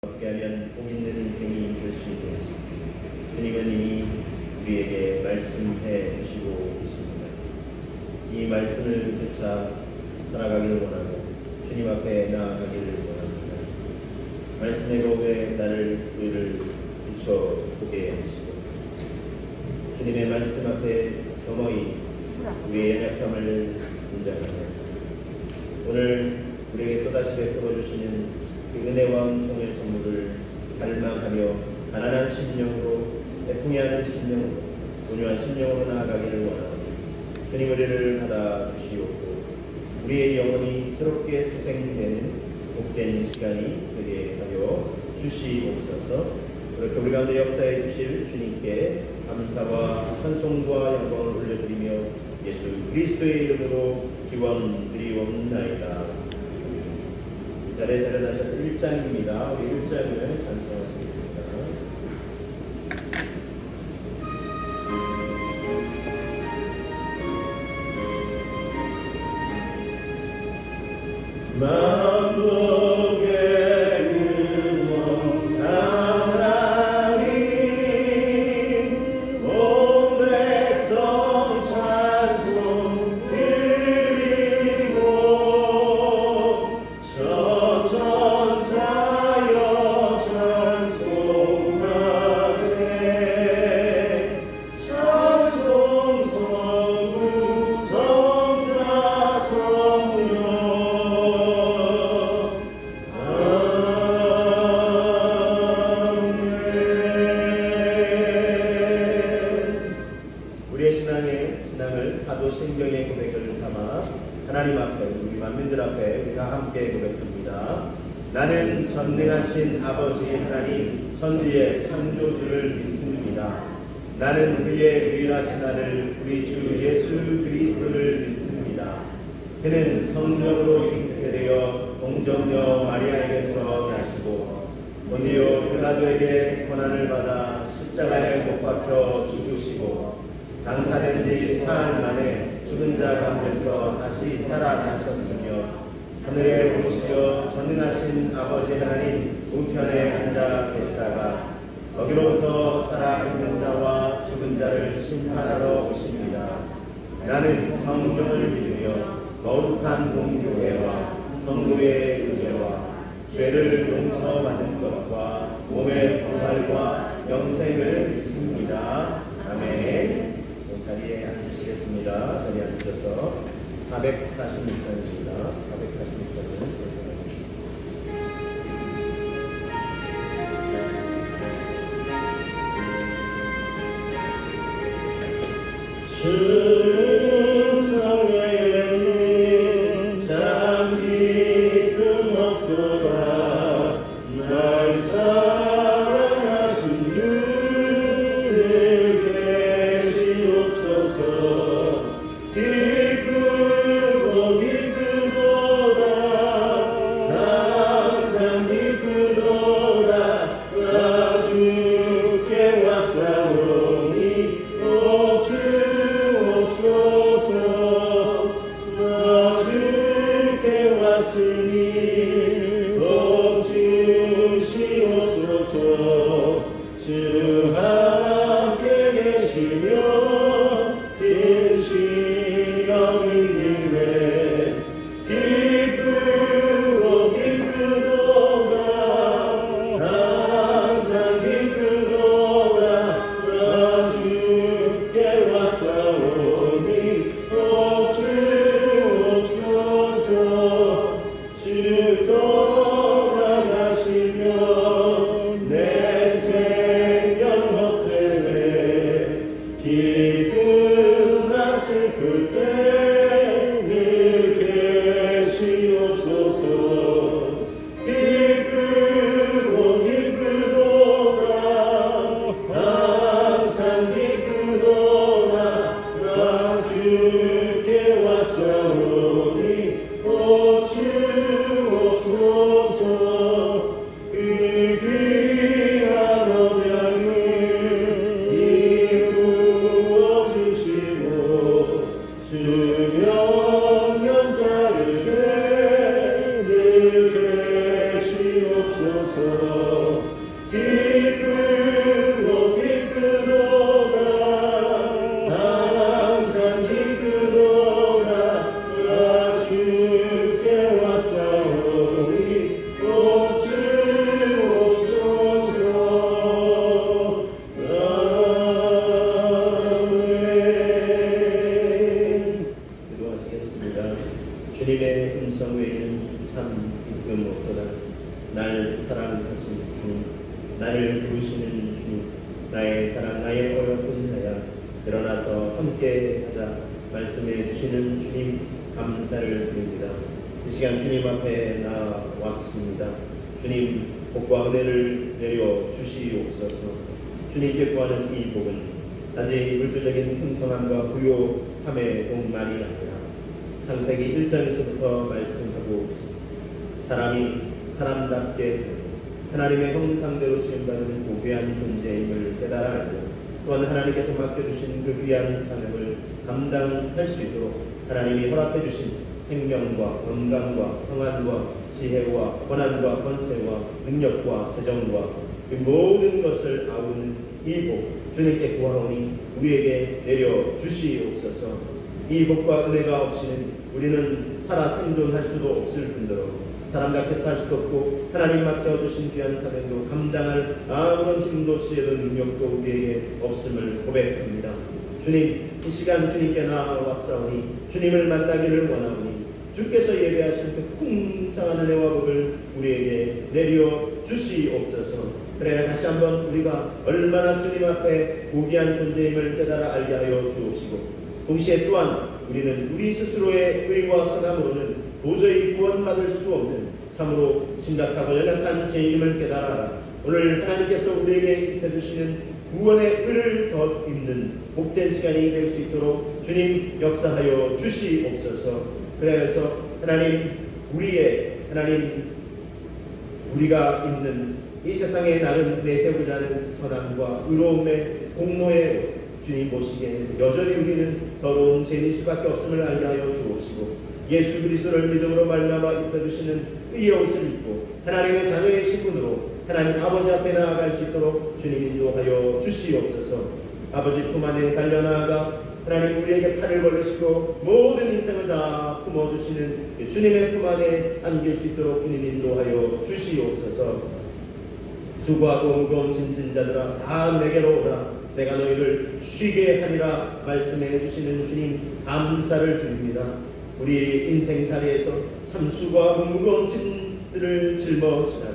하면 복 있는 인생이 될 수 있게 하시고, 주님은 이미 우리에게 말씀해 주시고 계십니다. 이 말씀을 쫓아 살아가기를 원하고 주님 앞에 나아가기를 원합니다. 말씀의 법에 우리를 비춰보게 하시고, 주님의 말씀 앞에 겸허히 우리의 연약함을 인정하며 오늘 우리에게 또다시 베풀어 주시는 그 은혜와 은총의 선물을 갈망하며 가난한 심령으로, 애통해하는 심령으로, 온유한 심령으로 나아가기를 원하오니 주님 우리를 받아주시옵고 우리의 영혼이 새롭게 소생되는 복된 시간이 되게 하여 주시옵소서. 그렇게 우리 가운데 역사해 주실 주님께 감사와 찬송과 영광을 올려드리며 예수 그리스도의 이름으로 기원드리옵나이다. 이 자리에 자리하셔서 1장입니다. 우리 1장을 찬송하시겠습니다. 신앙을 사도신경의 고백을 담아 하나님 앞에, 우리 만민들 앞에 우리가 함께 고백합니다. 나는 전능하신 아버지 하나님 천지의 창조주를 믿습니다. 나는 그의 유일하신 아들 우리 주 예수 그리스도를 믿습니다. 그는 성령으로 잉태되어 동정녀 마리아에게서 나시고 본디오 빌라도에게 고난을 받아 십자가에 못 박혀 죽으시고 장사된 지 사흘 만에 죽은 자 가운데서 다시 살아나셨으며 하늘에 오르시어 전능하신 아버지 하나님 우편에 앉아 계시다가 거기로부터 살아있는 자와 죽은 자를 심판하러 오십니다. 나는 성령을 믿으며 거룩한 공교회와 성도의 의제와 죄를 용서받는 것과 몸의 부활과 영생을 믿습니다. 아멘. 자리에 앉으시겠습니다. 자리에 앉으셔서 446장입니다. 446장은 충성의 참 깊은 먹도다 날 사랑하신 주 늘 계시옵소서. 기쁘고 기쁘도다 항상 기쁘도다 나 주께 왔사오니 오 주옵소서. 나 주께 왔으니 오 주시옵소서. 주 함께 계시며 긴 시험이 길래 기쁘고 기쁘도다 항상 기쁘도다 나 주께 왔사오니 오 주옵소서. 주 떠나가시며 내 생명 헛되네 기쁨 나 슬플 때 늘 계시옵소서. 기쁘고 기쁘도다 항상 기쁘도다 나 주께 왔사오니 오 주옵소서. 그 귀한 언약을 이루어 주시고 주명령 따르게 늘 계시옵소서. 나를 부르시는 주님, 나의 사랑, 나의 어여쁜 자야, 일어나서 함께 하자 말씀해 주시는 주님, 감사를 드립니다. 이 시간 주님 앞에 나왔습니다. 주님, 복과 은혜를 내려 주시옵소서. 주님께 구하는 이 복은 단지 물질적인 풍성함과 부요함의 복만이 아니라 창세기 1장에서부터 말씀하고 사람이 사람답게 살고 하나님의 형상대로 지음받은 고귀한 존재임을 깨달아 알고 또한 하나님께서 맡겨주신 그 귀한 사명을 감당할 수 있도록 하나님이 허락해 주신 생명과 건강과 평안과 지혜와 권한과 권세와 능력과 재정과 그 모든 것을 아우는 이 복 주님께 구하오니 우리에게 내려 주시옵소서. 이 복과 은혜가 없이는 우리는 살아 생존할 수도 없을 뿐더러 사람답게 살 수도 없고 하나님 맡겨주신 귀한 사명도 감당할 아무런 힘도 지혜도 능력도 우리에게 없음을 고백합니다. 주님, 이 시간 주님께 나아왔사오니 주님을 만나기를 원하오니 주께서 예배하신 그 풍성한 은혜와 복을 우리에게 내려 주시옵소서. 그래 다시 한번 우리가 얼마나 주님 앞에 고귀한 존재임을 깨달아 알게 하여 주옵시고 동시에 또한 우리는 우리 스스로의 의와 선함으로는 도저히 구원받을 수 없는 참으로 심각하고 연약한 죄인임을 깨달아 오늘 하나님께서 우리에게 입혀주시는 구원의 의를 덧입는 복된 시간이 될 수 있도록 주님 역사하여 주시옵소서. 그래서 하나님 우리가 있는 이 세상에 나름 내세우고자 하는 선함과 의로움의 공로에 주님 보시기에 여전히 우리는 더러운 죄인일 수밖에 없음을 알게 하여 주옵시고 예수 그리스도를 믿음으로 말미암아 입혀주시는 의의 옷을 입고 하나님의 자녀의 신분으로 하나님 아버지 앞에 나아갈 수 있도록 주님 인도하여 주시옵소서. 아버지 품 안에 달려나아가 하나님 우리에게 팔을 벌리시고 모든 인생을 다 품어주시는 주님의 품 안에 안길 수 있도록 주님 인도하여 주시옵소서. 수고하고 무거운 짐진 자들아 다 내게로 오라 내가 너희를 쉬게 하리라 말씀해 주시는 주님 감사를 드립니다. 우리 인생살이에서 참 수고하고 무거운 짐들을 짊어지다가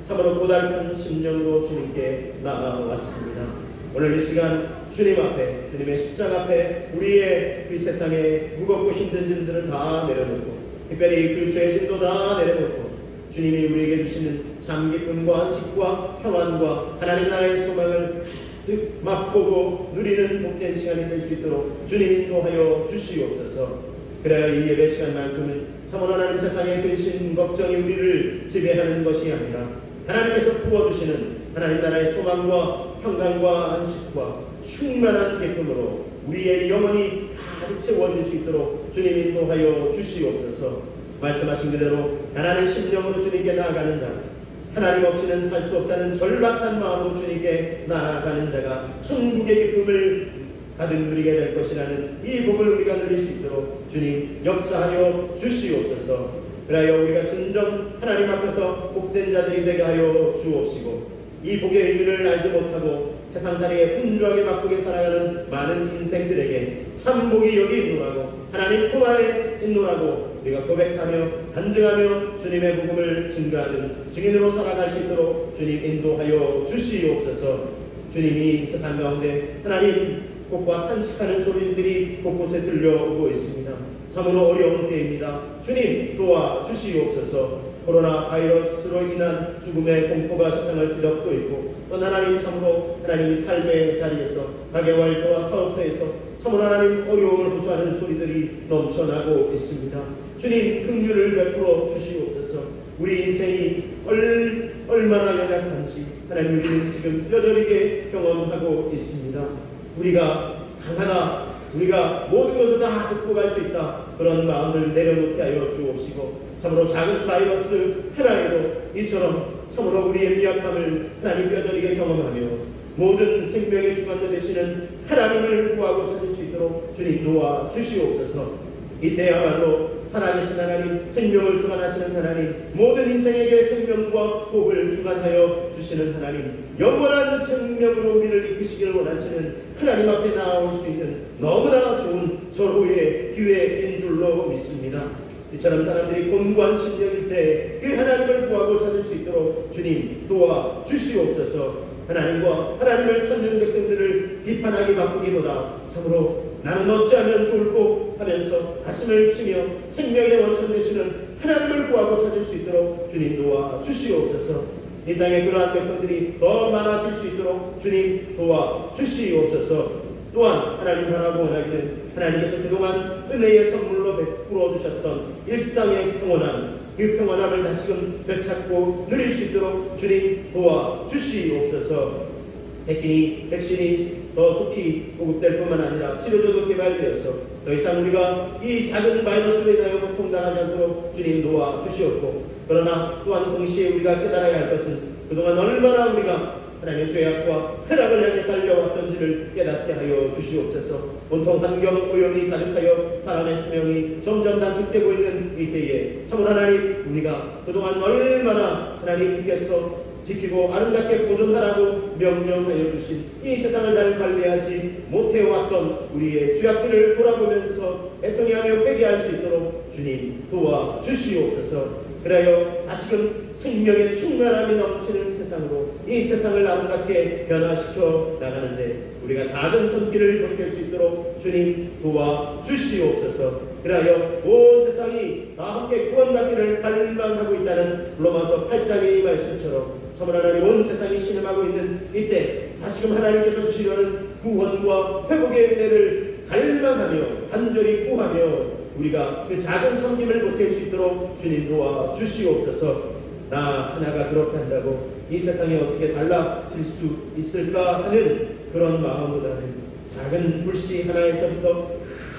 참으로 고달픈 심령으로 주님께 나아왔습니다. 오늘 이 시간 주님 앞에 주님의 십자가 앞에 우리의 이 세상에 무겁고 힘든 짐들을 다 내려놓고 특별히 그 죄짐도 다 내려놓고 주님이 우리에게 주시는 참 기쁨과 안식과 평안과 하나님 나라의 소망을 가득 맛보고 누리는 복된 시간이 될 수 있도록 주님 인도하여 주시옵소서. 그래야 이 예배 시간만큼은 참으로 하나님 세상의 근심 걱정이 우리를 지배하는 것이 아니라 하나님께서 부어주시는 하나님 나라의 소망과 평강과 안식과 충만한 기쁨으로 우리의 영혼이 가득 채워질 수 있도록 주님 인도하여 주시옵소서. 말씀하신 그대로 가난한 심령으로 주님께 나아가는 자 하나님 없이는 살 수 없다는 절박한 마음으로 주님께 나아가는 자가 천국의 기쁨을 가득 누리게 될 것이라는 이 복을 우리가 누릴 수 있도록 주님 역사하여 주시옵소서. 그래야 우리가 진정 하나님 앞에서 복된 자들이 되게 하여 주옵시고 이 복의 의미를 알지 못하고 세상살이에 분주하게 바쁘게 살아가는 많은 인생들에게 참 복이 여기 있노라고 하나님 품 안에 있노라고 우리가 고백하며 간증하며 주님의 복음을 증거하는 증인으로 살아갈 수 있도록 주님 인도하여 주시옵소서. 주님이 세상 가운데 하나님 복과 탄식하는 소리들이 곳곳에 들려오고 있습니다. 참으로 어려운 때입니다. 주님 도와주시옵소서. 코로나 바이러스로 인한 죽음의 공포가 세상을 뒤덮고 있고 또 하나님 참으로 하나님 삶의 자리에서 가게와 일터와 사업터에서 참으로 하나님 어려움을 호소하는 소리들이 넘쳐나고 있습니다. 주님 긍휼을 베풀어 주시옵소서. 우리 인생이 얼마나 연약한지 하나님 우리는 지금 뼈저리게 경험하고 있습니다. 우리가 강하다 우리가 모든 것을 다 극복할 수 있다 그런 마음을 내려놓게 하여 주옵시고 참으로 작은 바이러스 하나에도 이처럼 참으로 우리의 미약함을 하나님 뼈저리게 경험하며 모든 생명의 주관자 되시는 하나님을 구하고 찾을 수 있도록 주님 도와 주시옵소서. 이때야말로 살아계신 하나님 생명을 주관하시는 하나님 모든 인생에게 생명과 복을 주관하여 주시는 하나님 영원한 생명으로 우리를 이끄시기를 원하시는 하나님 앞에 나올 수 있는 너무나 좋은 절호의 기회인 줄로 믿습니다. 이처럼 사람들이 곤고한 심령일 때 그 하나님을 구하고 찾을 수 있도록 주님 도와 주시옵소서. 하나님과 하나님을 찾는 백성들을 비판하기 바쁘기보다 참으로 나는 어찌하면 좋을꼬 하면서 가슴을 치며 생명의 원천 되시는 하나님을 구하고 찾을 수 있도록 주님 도와 주시옵소서. 이 땅에 그러한 백성들이 더 많아질 수 있도록 주님 도와 주시옵소서. 또한 하나님 바라고 원하기는 하나님께서 그동안 은혜의 선물로 베풀어 주셨던 일상의 평온함, 그 평온함을 다시금 되찾고 누릴 수 있도록 주님 도와 주시옵소서. 백신이 더 속히 보급될 뿐만 아니라 치료제도 개발되어서 더 이상 우리가 이 작은 바이러스로 인하여 고통당하지 않도록 주님 도와 주시옵고, 그러나 또한 동시에 우리가 깨달아야 할 것은 그동안 얼마나 우리가 하나님의 죄악과 쾌락을 향해 달려왔던지를 깨닫게 하여 주시옵소서. 온통 환경 오염이 가득하여 사람의 수명이 점점 단축되고 있는 이 때에 참으로 하나님, 우리가 그동안 얼마나 하나님께서 지키고 아름답게 보존하라고 명령하여 주신 이 세상을 잘 관리하지 못해왔던 우리의 죄악들을 돌아보면서 애통해하며 회개할 수 있도록 주님 도와 주시옵소서. 그래요 다시금 생명의 충만함이 넘치는 세상으로 이 세상을 아름답게 변화시켜 나가는데 우리가 작은 손길을 벗길 수 있도록 주님 도와 주시옵소서. 그래요 온 세상이 다 함께 구원받기를 갈망하고 있다는 로마서 8장의 이 말씀처럼 참으로 하나님 온 세상이 신음하고 있는 이때 다시금 하나님께서 주시려는 구원과 회복의 은혜를 갈망하며 간절히 구하며 우리가 그 작은 섬김을 보탤 수 있도록 주님 도와 주시옵소서. 나 하나가 그렇게 한다고 이 세상이 어떻게 달라질 수 있을까 하는 그런 마음보다는 작은 불씨 하나에서부터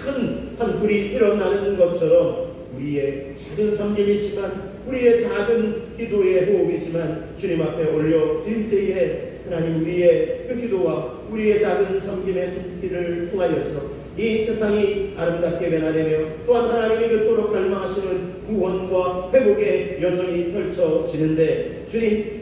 큰 산불이 일어나는 것처럼 우리의 작은 섬김이지만 우리의 작은 기도의 호흡이지만 주님 앞에 올려드릴 때에 하나님 우리의 그 기도와 우리의 작은 섬김의 손길을 통하여서 이 세상이 아름답게 변화되며 또한 하나님이 그토록 갈망하시는 구원과 회복에 여전히 펼쳐지는데 주님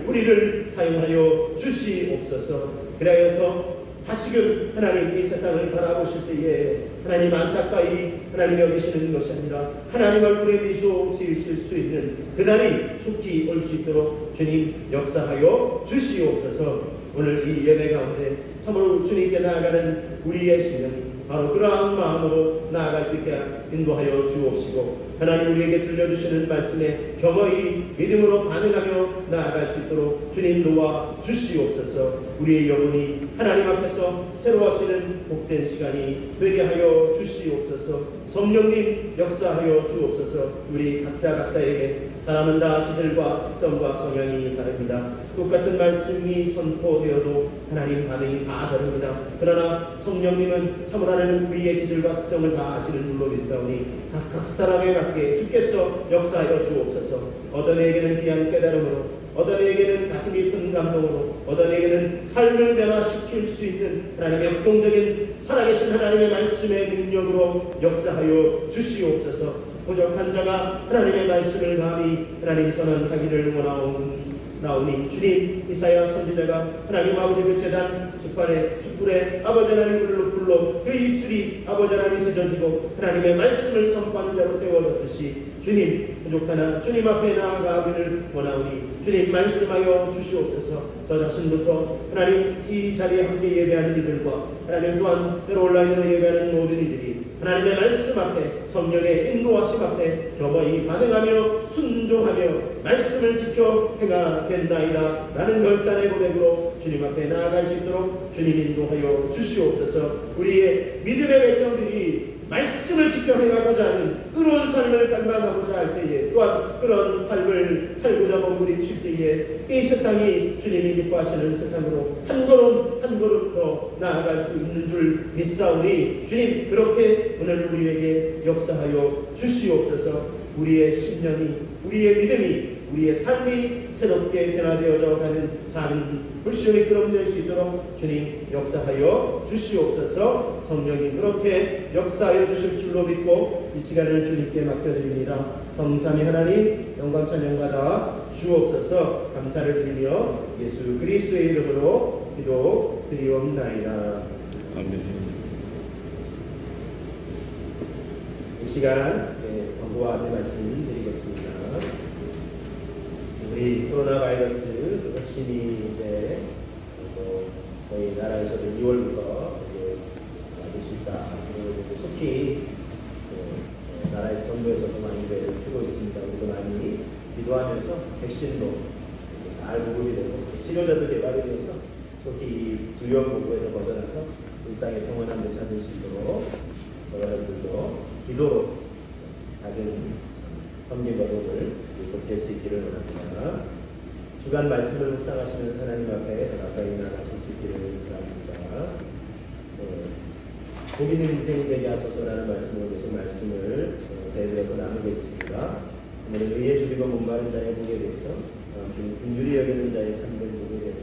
우리를 사용하여 주시옵소서. 그래서 다시금 하나님 이 세상을 바라보실 때에 하나님 안타까이 하나님 여기시는 것이 아니라 하나님 얼굴에 미소 지으실 수 있는 그날이 속히 올 수 있도록 주님 역사하여 주시옵소서. 오늘 이 예배 가운데 참으로 주님께 나아가는 우리의 심령이 바로 그러한 마음으로 나아갈 수 있게 인도하여 주옵시고 하나님 우리에게 들려주시는 말씀에 겸허히 믿음으로 반응하며 나아갈 수 있도록 주님 도와 주시옵소서. 우리의 영혼이 하나님 앞에서 새로워지는 복된 시간이 되게 하여 주시옵소서. 성령님 역사하여 주옵소서. 우리 각자에게 사람은 다 기질과 특성과 성향이 다릅니다. 똑같은 말씀이 선포되어도 하나님 반응이 다 다릅니다. 그러나 성령님은 참으로 하나님 우리의 기질과 특성을 다 아시는 줄로 믿사오니 각 사람에 맞게 주께서 역사하여 주옵소서. 어떤 이에게는 귀한 깨달음으로, 어떤 이에게는 가슴 깊은 감동으로, 어떤 이에게는 삶을 변화시킬 수 있는 하나님의 역동적인 살아계신 하나님의 말씀의 능력으로 역사하여 주시옵소서. 부족한 자가 하나님의 말씀을 감히 하나님 선언하기를 원하오니 주님 이사야 선지자가 하나님 아버지 그 제단 숯불에 아버지 하나님을 불러 그 입술이 아버지 하나님 찢어지고 하나님의 말씀을 선포하는 자로 세워졌듯이 주님 부족하나 주님 앞에 나아가기를 원하오니 주님 말씀하여 주시옵소서. 저 자신부터 하나님 이 자리에 함께 예배하는 이들과 하나님 또한 때로 온라인으로 예배하는 모든 이들이 하나님의 말씀 앞에 성령의 인도하심 앞에 겸허히 반응하며 순종하며 말씀을 지켜 행하겠나이다 라는 결단의 고백으로 주님 앞에 나아갈 수 있도록 주님 인도하여 주시옵소서. 우리의 믿음의 백성들이 말씀을 지켜 행하고자 하는 의로운 삶을 갈망하고자 할 때에 또한 그런 삶을 살고자 몸부림칠 때에 이 세상이 주님이 기뻐하시는 세상으로 한 걸음 한 걸음 더 나아갈 수 있는 줄 믿사오니 주님 그렇게 오늘 우리에게 역사하여 주시옵소서. 우리의 심령이 우리의 믿음이 우리의 삶이 새롭게 변화되어져 가는 작은 불씨를 끌어낼 수 있도록 주님 역사하여 주시옵소서. 성령이 그렇게 역사하여 주실 줄로 믿고 이 시간을 주님께 맡겨드립니다. 성삼위 하나님 영광 찬양받아 주옵소서. 감사를 드리며 예수 그리스도의 이름으로 기도드리옵나이다. 아멘. 이 시간 기도와 안내 말씀드리겠습니다. 우리 코로나 바이러스 백신이 이제 저희 나라에서도 2월부터 맞을 수 있다. 그리고 속히 나라에서 정부에서도 많이 쓰고 있습니다. 우리도 많이 기도하면서 백신도 잘 보급이 되고 치료제도 개발이 되어서 속히 이 두려움 공부에서 벗어나서 일상의 평온함을 찾을 수 있도록 여러분들도 기도로 작은 섬김 거룩을 돕게 수 있기를 원합니다. 주간 말씀을 묵상하시면서 하나님 앞에 더 가까이 나가실 수 있기를 바랍니다. 복 있는 인생이 되게 하소서라는 말씀으로 계속 말씀을 세들어서 나누고 있습니다. 오늘은 의에 주리고 몸바른 자의 복에 대해서 주님 긍휼히 여기는 자의 참된 복에 대해서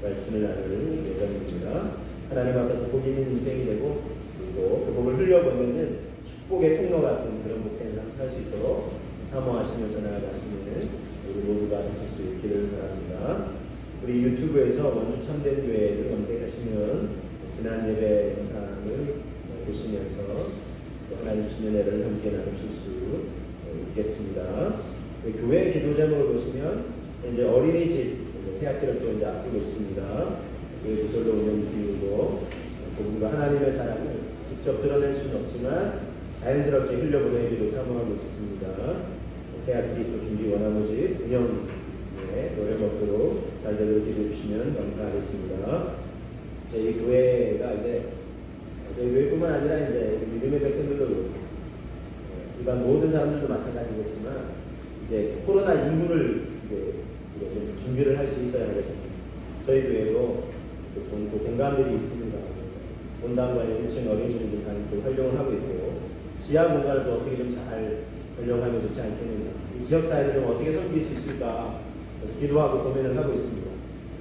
말씀을 나눌 예정입니다. 하나님 앞에서 복 있는 인생이 되고 그리고 그 복을 흘려보내는 축복의 통로 같은 그런 복된 삶 살 수 있도록 사모하시면서 나아가시는 우리 모두가 되실 수 있기를 바랍니다. 우리 유튜브에서 원주 참된 교회를 검색하시면 지난 예배 영상을 보시면서 하나님 주신 은혜를 함께 나누실 수 있겠습니다. 교회 기도 제목을 보시면 이제 어린이집 새학기를 또 이제 앞두고 있습니다. 교회 구설로 운영 중이고 복음과 하나님의 사랑을 직접 드러낼 수는 없지만 자연스럽게 흘려보내기로 사모하고 있습니다. 새학기 또 준비 원화모집 운영 노래 먹도록 잘되도록 기도해 주시면 감사하겠습니다. 저희 교회가 이제 저희 교회뿐만 아니라 이제 믿음의 백성들도 일반 모든 사람들도 마찬가지겠지만 이제 코로나 이후를 이제 좀 준비를 할 수 있어야 하겠습니다. 저희 교회도 좋은 공간들이 있습니다. 본당관의 1층 어린이집을 잘 활용을 하고 있고 지하 공간을 또 어떻게 좀 잘 활용하면 좋지 않겠는가. 이 지역사회를 좀 어떻게 섬길 수 있을까 그래서 기도하고 고민을 하고 있습니다.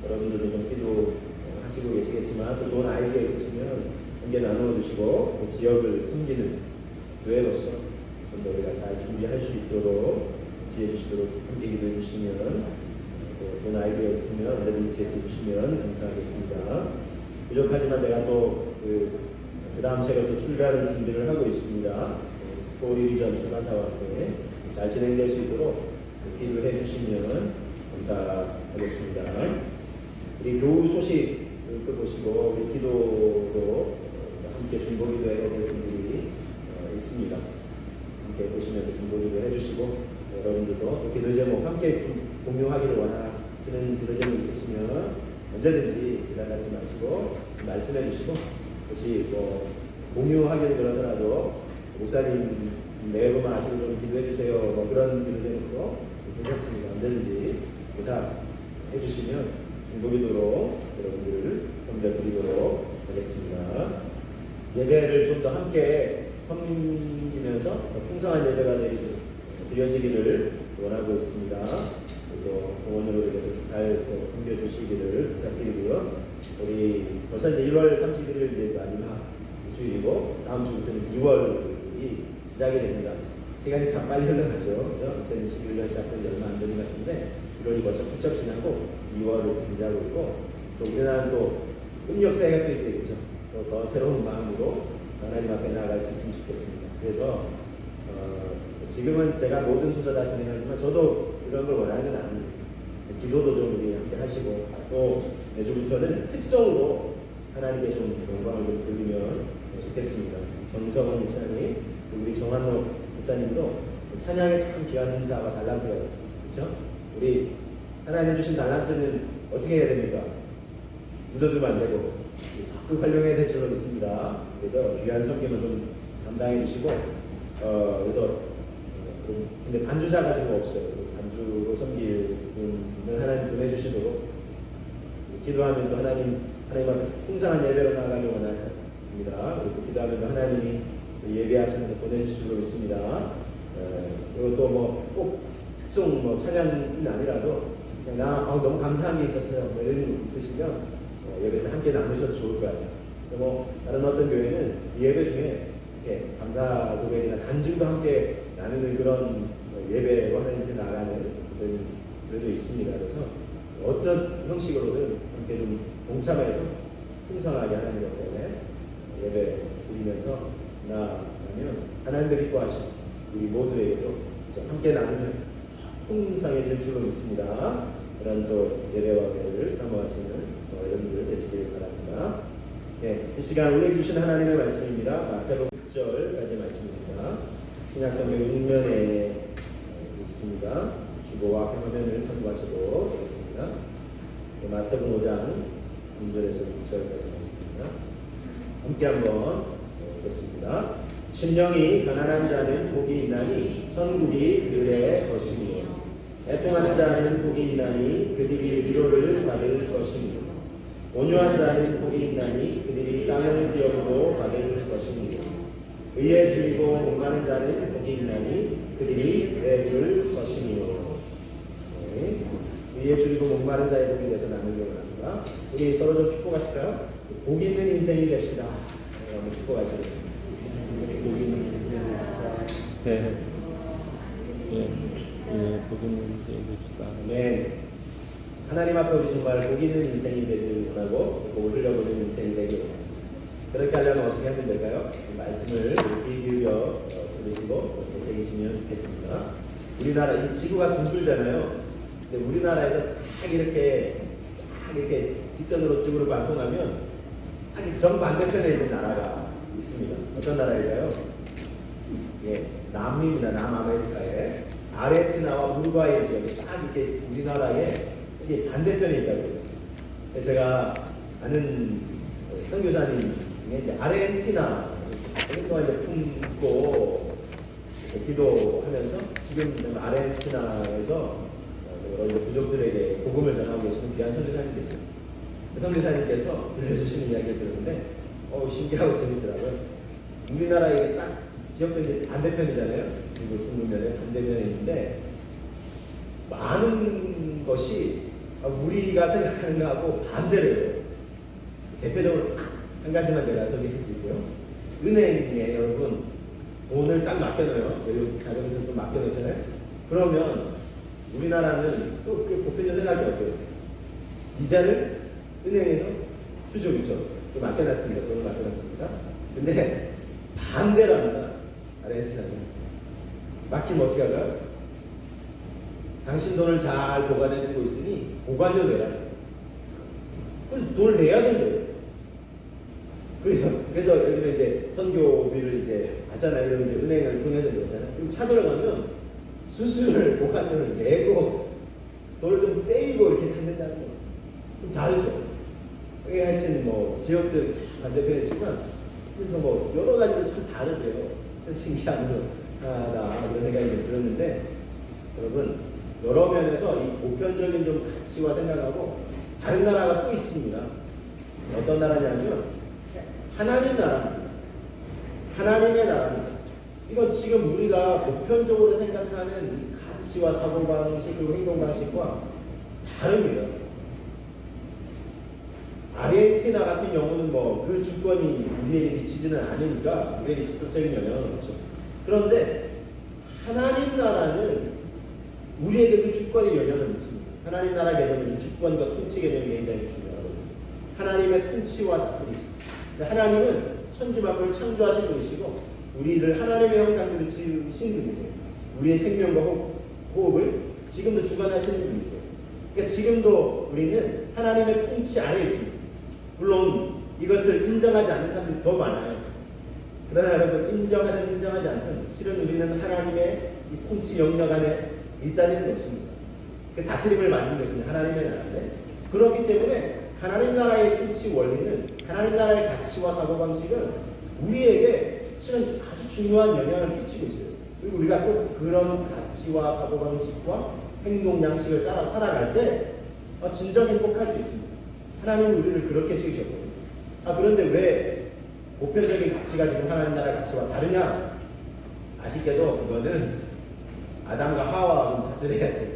여러분들도 좀 기도하시고 계시겠지만 또 좋은 아이디어 있으시면 함께 나누어 주시고 그 지역을 섬기는 교회로서 좀 더 우리가 잘 준비할 수 있도록 지혜 주시도록 함께 기도해 주시면 또 좋은 아이디어 있으면 언제든지 제시해 주시면 감사하겠습니다. 부족하지만 제가 또 그 다음 책을 또 출간을 준비를 하고 있습니다. 스토리 비전 출판사와 함께 잘 진행될 수 있도록 기도해 주시면 감사하겠습니다. 우리 교우 소식 보시고 우리 기도로 함께 중보기도 해야 될 분들이 있습니다. 함께 보시면서 중보기도 해주시고 여러분들도 기도 제목 함께 공유하기를 원하시는 기도 제목 있으시면 언제든지 기다리지 마시고 말씀해 주시고 혹시 뭐 공유하기를 그러더라도 목사님 매일만 아시고 좀 기도해 주세요 뭐 그런 기도 제목도 괜찮습니다. 언제든지 부탁해 주시면 중보기도로 여러분들을 섬겨드리도록 하겠습니다. 예배를 좀 더 함께 섬기면서 풍성한 예배가 드려지기를 원하고 있습니다. 또 공원으로 계속 잘 섬겨주시기를 부탁드리고요. 우리 벌써 이제 1월 31일 이제 마지막 주일이고 다음 주부터는 2월이 시작이 됩니다. 시간이 참 빨리 흘러가죠. 그죠? 2021년 시작한 지 얼마 안 되는 것 같은데 1월이 벌써 훌쩍 지나고 2월을 준비하고 있고 또 우리나라는 또 음력사회가 또 있어야겠죠. 또 더 새로운 마음으로 하나님 앞에 나아갈 수 있으면 좋겠습니다. 그래서 지금은 제가 모든 순서 다 진행하지만 저도 이런 걸 원하는 건 아닙니다. 기도도 좀 우리 함께 하시고 또 내주부터는 특성으로 하나님께 좀 영광을 좀 돌리면 좋겠습니다. 정성원 목사님, 우리 정한호 목사님도 찬양에 참 귀한 은사와 달란트가 있으십니다. 그렇죠? 우리 하나님 주신 달란트는 어떻게 해야 됩니까? 묻어두면 안 되고 적극 활용해야 될 줄로 믿습니다. 그래서 귀한 섬김을 좀 담당해 주시고 그래서 근데 반주자가 지금 없어요. 반주로 섬기는 하나님 보내주시도록 기도하면 또 하나님 앞에 풍성한 예배로 나아가길 원합니다. 그리고 기도하면 또 하나님이 예배하시는 데 보내주실 줄 믿습니다. 그리고 또 뭐 꼭 특송 뭐 찬양은 아니라도 그냥 나 너무 감사한 게 있었어요. 뭐 이런 거 있으시면 예배 때 함께 나누셔도 좋을 것 같아요. 뭐 다른 어떤 교회는 예배 중에 이렇게 감사 고백이나 간증도 함께 나누는 그런 예배로 하나님께 나가는 그런 교회도 있습니다. 그래서 어떤 형식으로든 함께 좀 동참해서 풍성하게 하나님 앞에 예배 드리면서 나아가면 하나님도 기뻐하시고 우리 모두에게도 함께 나누면 풍성해질 줄로 믿습니다. 그런 또 예배와 예배를 사모하시는 여러분들 되시길 바랍니다. 네, 이 시간 우리에게 주신 하나님의 말씀입니다. 마태복음 6절까지 말씀입니다. 신약성경 6면에 있습니다. 주보와 화면을 참고하셔도 되겠습니다. 네, 마태복음 5장 3절에서 6절까지 말씀입니다. 함께 한번 보겠습니다. 심령이 가난한 자는 복이 있나니 천국이 그들의 것이며 애통하는 자는 복이 있나니 그들이 위로를 받을 것이며 온유한 자는 복이 있나니 그들이 땅을 기업으로 받을 것이며 의에 줄이고 목마른 자는 복이 있나니 그들이 배부를 것이며. 네. 의에 줄이고 목마른 자의 복이 되서 나누려고 합니다. 우리 서로 좀 축복하실까요? 복 있는 인생이 됩시다. 네, 한번 축복하시겠습니다. 복 있는 인생이 됩시다. 네. 복 있는 인생이 됩시다. 네. 하나님 앞에 우리 정말 복 있는 인생이 되길 원하고 복을 흘려보는 인생이 되길 원합니다. 그렇게 하려면 어떻게 하면 될까요? 말씀을 귀 기울여 들으시고 새기시면 좋겠습니다. 우리나라 이 지구가 둥글잖아요. 근데 우리나라에서 딱 이렇게 직선으로 지구를 관통하면 딱 정반대편에 있는 나라가 있습니다. 어떤 나라일까요? 예, 남미입니다. 남아메리카에 아르헨티나와 우루과이 지역이 딱 이렇게 우리나라에 이게 반대편에 있다고요. 제가 아는 선교사님 중에 이제 아르헨티나 오랫동안 이제 품고 기도하면서 지금 아르헨티나에서 여러 부족들에게 복음을 전하고 계시는 귀한 선교사님 계세요. 그 선교사님께서 들려주시는 이야기를 들었는데 신기하고 재밌더라고요. 우리나라에 딱 지역도 이제 반대편이잖아요. 지구 둥글면에 반대편에 있는데 많은 것이 우리가 생각하는 거하고 반대래요. 대표적으로 한 가지만 제가 소개해 드릴게요. 은행에 여러분 돈을 딱 맡겨놓어요. 자금에서 또 맡겨놓잖아요. 그러면 우리나라는 또 보편적 생각이 어때요? 이자를 은행에서 주죠, 그렇죠? 맡겨놨습니다. 돈을 맡겨놨습니다. 근데 반대로 합니다. 아르헨티나는 맡기면 어떻게 할까요? 당신 돈을 잘 보관해두고 있으니 보관료 내라. 그래서 돈을 내야 된대요. 그래서 요즘에 이제 선교비를 이제 받잖아요. 이러면 이제 은행을 통해서 그러잖아요. 그럼 찾으러 가면 수수료를 보관료를 내고 돈을 좀 떼이고 이렇게 찾는다는 거. 좀 다르죠. 이게 하여튼 뭐 지역들 반대편에 있지만 그래서 뭐 여러 가지로 참 다르대요. 그래서 신기하다 그런 생각이 좀 들었는데 여러분 여러 면에서 이 보편적인 좀 가치와 생각하고 다른 나라가 또 있습니다. 어떤 나라냐면 하나님 나라입니다. 하나님의 나라입니다. 이건 지금 우리가 보편적으로 생각하는 이 가치와 사고방식 그리고 행동방식과 다릅니다. 아르헨티나 같은 경우는 뭐 그 주권이 우리에게 미치지는 않으니까 우리에게 직접적인 영향은 없죠. 그런데 하나님 나라는 우리에게 그 주권의 영향을 미칩니다. 하나님 나라 개념은 이 주권과 통치 개념이 굉장히 중요하거든요. 하나님의 통치와 다스리심. 하나님은 천지 만물을 창조하신 분이시고 우리를 하나님의 형상대로 지으신 분이세요. 우리의 생명과 호흡을 지금도 주관하시는 분이세요. 그러니까 지금도 우리는 하나님의 통치 아래에 있습니다. 물론 이것을 인정하지 않는 사람들이 더 많아요. 그러나 여러분 인정하든 인정하지 않든 실은 우리는 하나님의 이 통치 영역 안에 있다는 것입니다. 그 다스림을 만든 것은 하나님의 나라인데 그렇기 때문에 하나님 나라의 통치 원리는 하나님 나라의 가치와 사고방식은 우리에게 실은 아주 중요한 영향을 끼치고 있어요. 그리고 우리가 또 그런 가치와 사고방식과 행동 양식을 따라 살아갈 때 진정 행복할 수 있습니다. 하나님은 우리를 그렇게 지으셨거든요. 그런데 왜 보편적인 가치가 지금 하나님 나라의 가치와 다르냐? 아쉽게도 그거는 아담과 하와가 다스려야 돼요.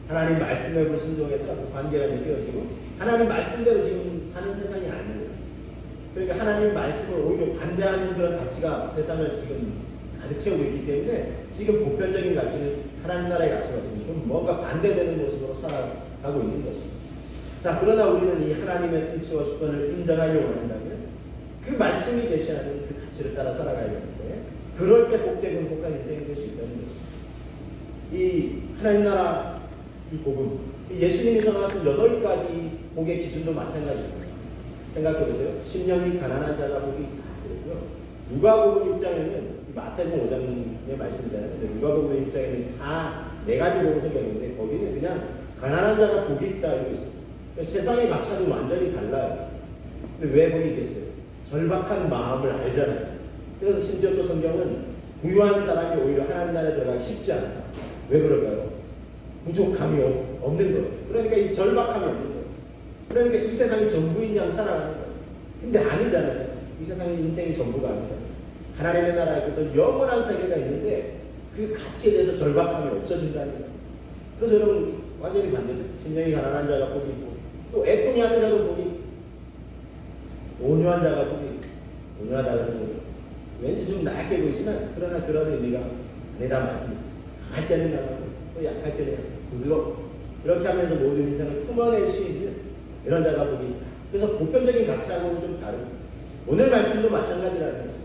하나님 말씀에 불순종해서 그 관계가 느껴지고 하나님 말씀대로 지금 사는 세상이 아니에요. 그러니까 하나님 말씀을 오히려 반대하는 그런 가치가 세상을 지금 가득 채우고 있기 때문에 지금 보편적인 가치는 하나님 나라의 가치가 지금 좀 뭔가 반대되는 모습으로 살아가고 있는 것입니다. 자, 그러나 우리는 이 하나님의 통치와 주권을 인정하려고 한다면 그 말씀이 제시하는 그 가치를 따라 살아가야 되는데 그럴 때 복되고 행복한 인생이 될 수 있다는 것입니다. 이 하나님 나라 이 복음, 예수님이 선언하신 8가지 복의 기준도 마찬가지입니다. 생각해 보세요. 심령이 가난한 자가 복이 있다. 그랬고요. 누가복음 6장에는 마태복음 5장의 말씀이잖아요. 누가복음 6장에는 4가지 복을 소개하는데 거기는 그냥 가난한 자가 복이 있다 이러고 있어요. 세상의 가치는 완전히 달라요. 근데 왜 복이 있겠어요? 절박한 마음을 알잖아요. 그래서 심지어 또 성경은 부유한 사람이 오히려 하나님 나라에 들어가기 쉽지 않다. 왜 그럴까요? 부족함이 없는 거예요. 그러니까 이 절박함이 없는 거예요. 그러니까 이 세상이 전부인 양 살아가는 거예요. 근데 아니잖아요. 이 세상이 인생이 전부가 아니다. 하나님의 나라에 어떤 영원한 세계가 있는데 그 가치에 대해서 절박함이 없어진다는 거예요. 그래서 여러분 완전히 반대죠. 심령이 가난한 자가 복이 있고 또 애통이 하는 자도 복이 있고 온유한 자가 복이 있고 온유하다는 건 왠지 좀 나약해 보이지만 그러나 그런 의미가 아니다 말씀드렸습니다. 강할 때는 강하고 또 약할 때는 부드럽고 이렇게 하면서 모든 인생을 품어낼 수 있는 이런 자가 복이 있다. 그래서 보편적인 가치하고는 좀 다르고 오늘 말씀도 마찬가지라는 거죠.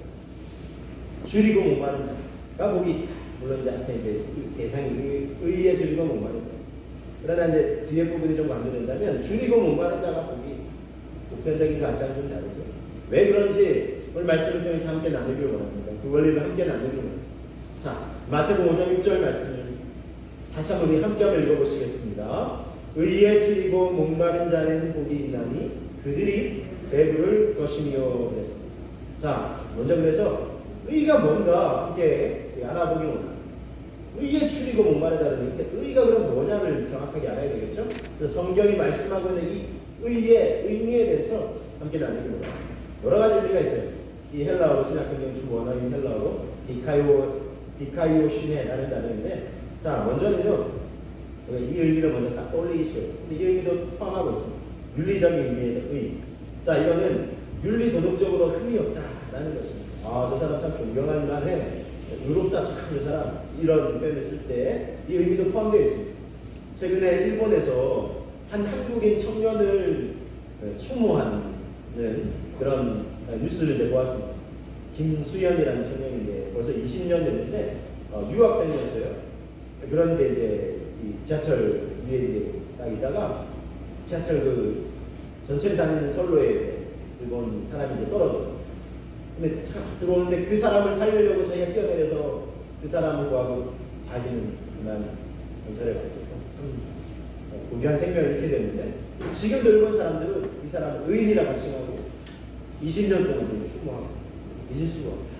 줄이고 목마른 자가 복이 있다. 물론 이제 앞에 이제 대상이 의에 줄이고 목마른 자. 그러나 이제 뒤에 부분이 좀 강조된다면 줄이고 목마른 자가 복이 보편적인 가치와는 좀 다르죠. 왜 그런지 오늘 말씀을 통해서 함께 나누기를 원합니다. 그 원리를 함께 나누기를 원합니다. 자, 마태복음 5장 6절 말씀을 다시 한번 우리 함께 한번 읽어보시겠습니다. 의에 줄이고 목마른 자는 복이 있나니 그들이 배부를 것이며 그랬습니다. 자, 먼저 그래서 의가 뭔가 함께 알아보기를 원합니다. 의에 줄이고 목마르다는 의가 그럼 뭐냐를 정확하게 알아야 되겠죠? 그래서 성경이 말씀하고 있는 이 의의 의미에 대해서 함께 나누기를 원합니다. 여러 가지 의미가 있어요. 이 헬라어로 신약성경 주 원어인 헬라어로 디카이오시네라는 단어인데, 자 먼저는요 이 의미를 먼저 딱 떠올리기 쉬워요. 근데 이 의미도 포함하고 있습니다. 윤리적인 의미에서 의. 자 이거는 윤리 도덕적으로 흠이 없다라는 것입니다. 아 저 사람 참 존경할 만해. 의롭다 참 저 사람 이런 표현을 쓸 때 이 의미도 포함되어 있습니다. 최근에 일본에서 한 한국인 청년을 추모하는 그런 뉴스를 이제 보았습니다. 김수현이라는 청년인데 벌써 20년 됐는데 유학생이었어요. 그런데 이제 이 지하철 위에 이제 딱 있다가 지하철 그 전철이 다니는 선로에 일본 사람이 이제 떨어져요. 근데 착 들어오는데 그 사람을 살리려고 자기가 뛰어내려서 그 사람을 구하고 자기는 그만 전철에 가셔서 참 고귀한 생명을 잃게 됐는데 지금도 일본 사람들은 이 사람을 의인이라고 칭하고 20년 동안 좀 추모하고 잊을 수가 없다.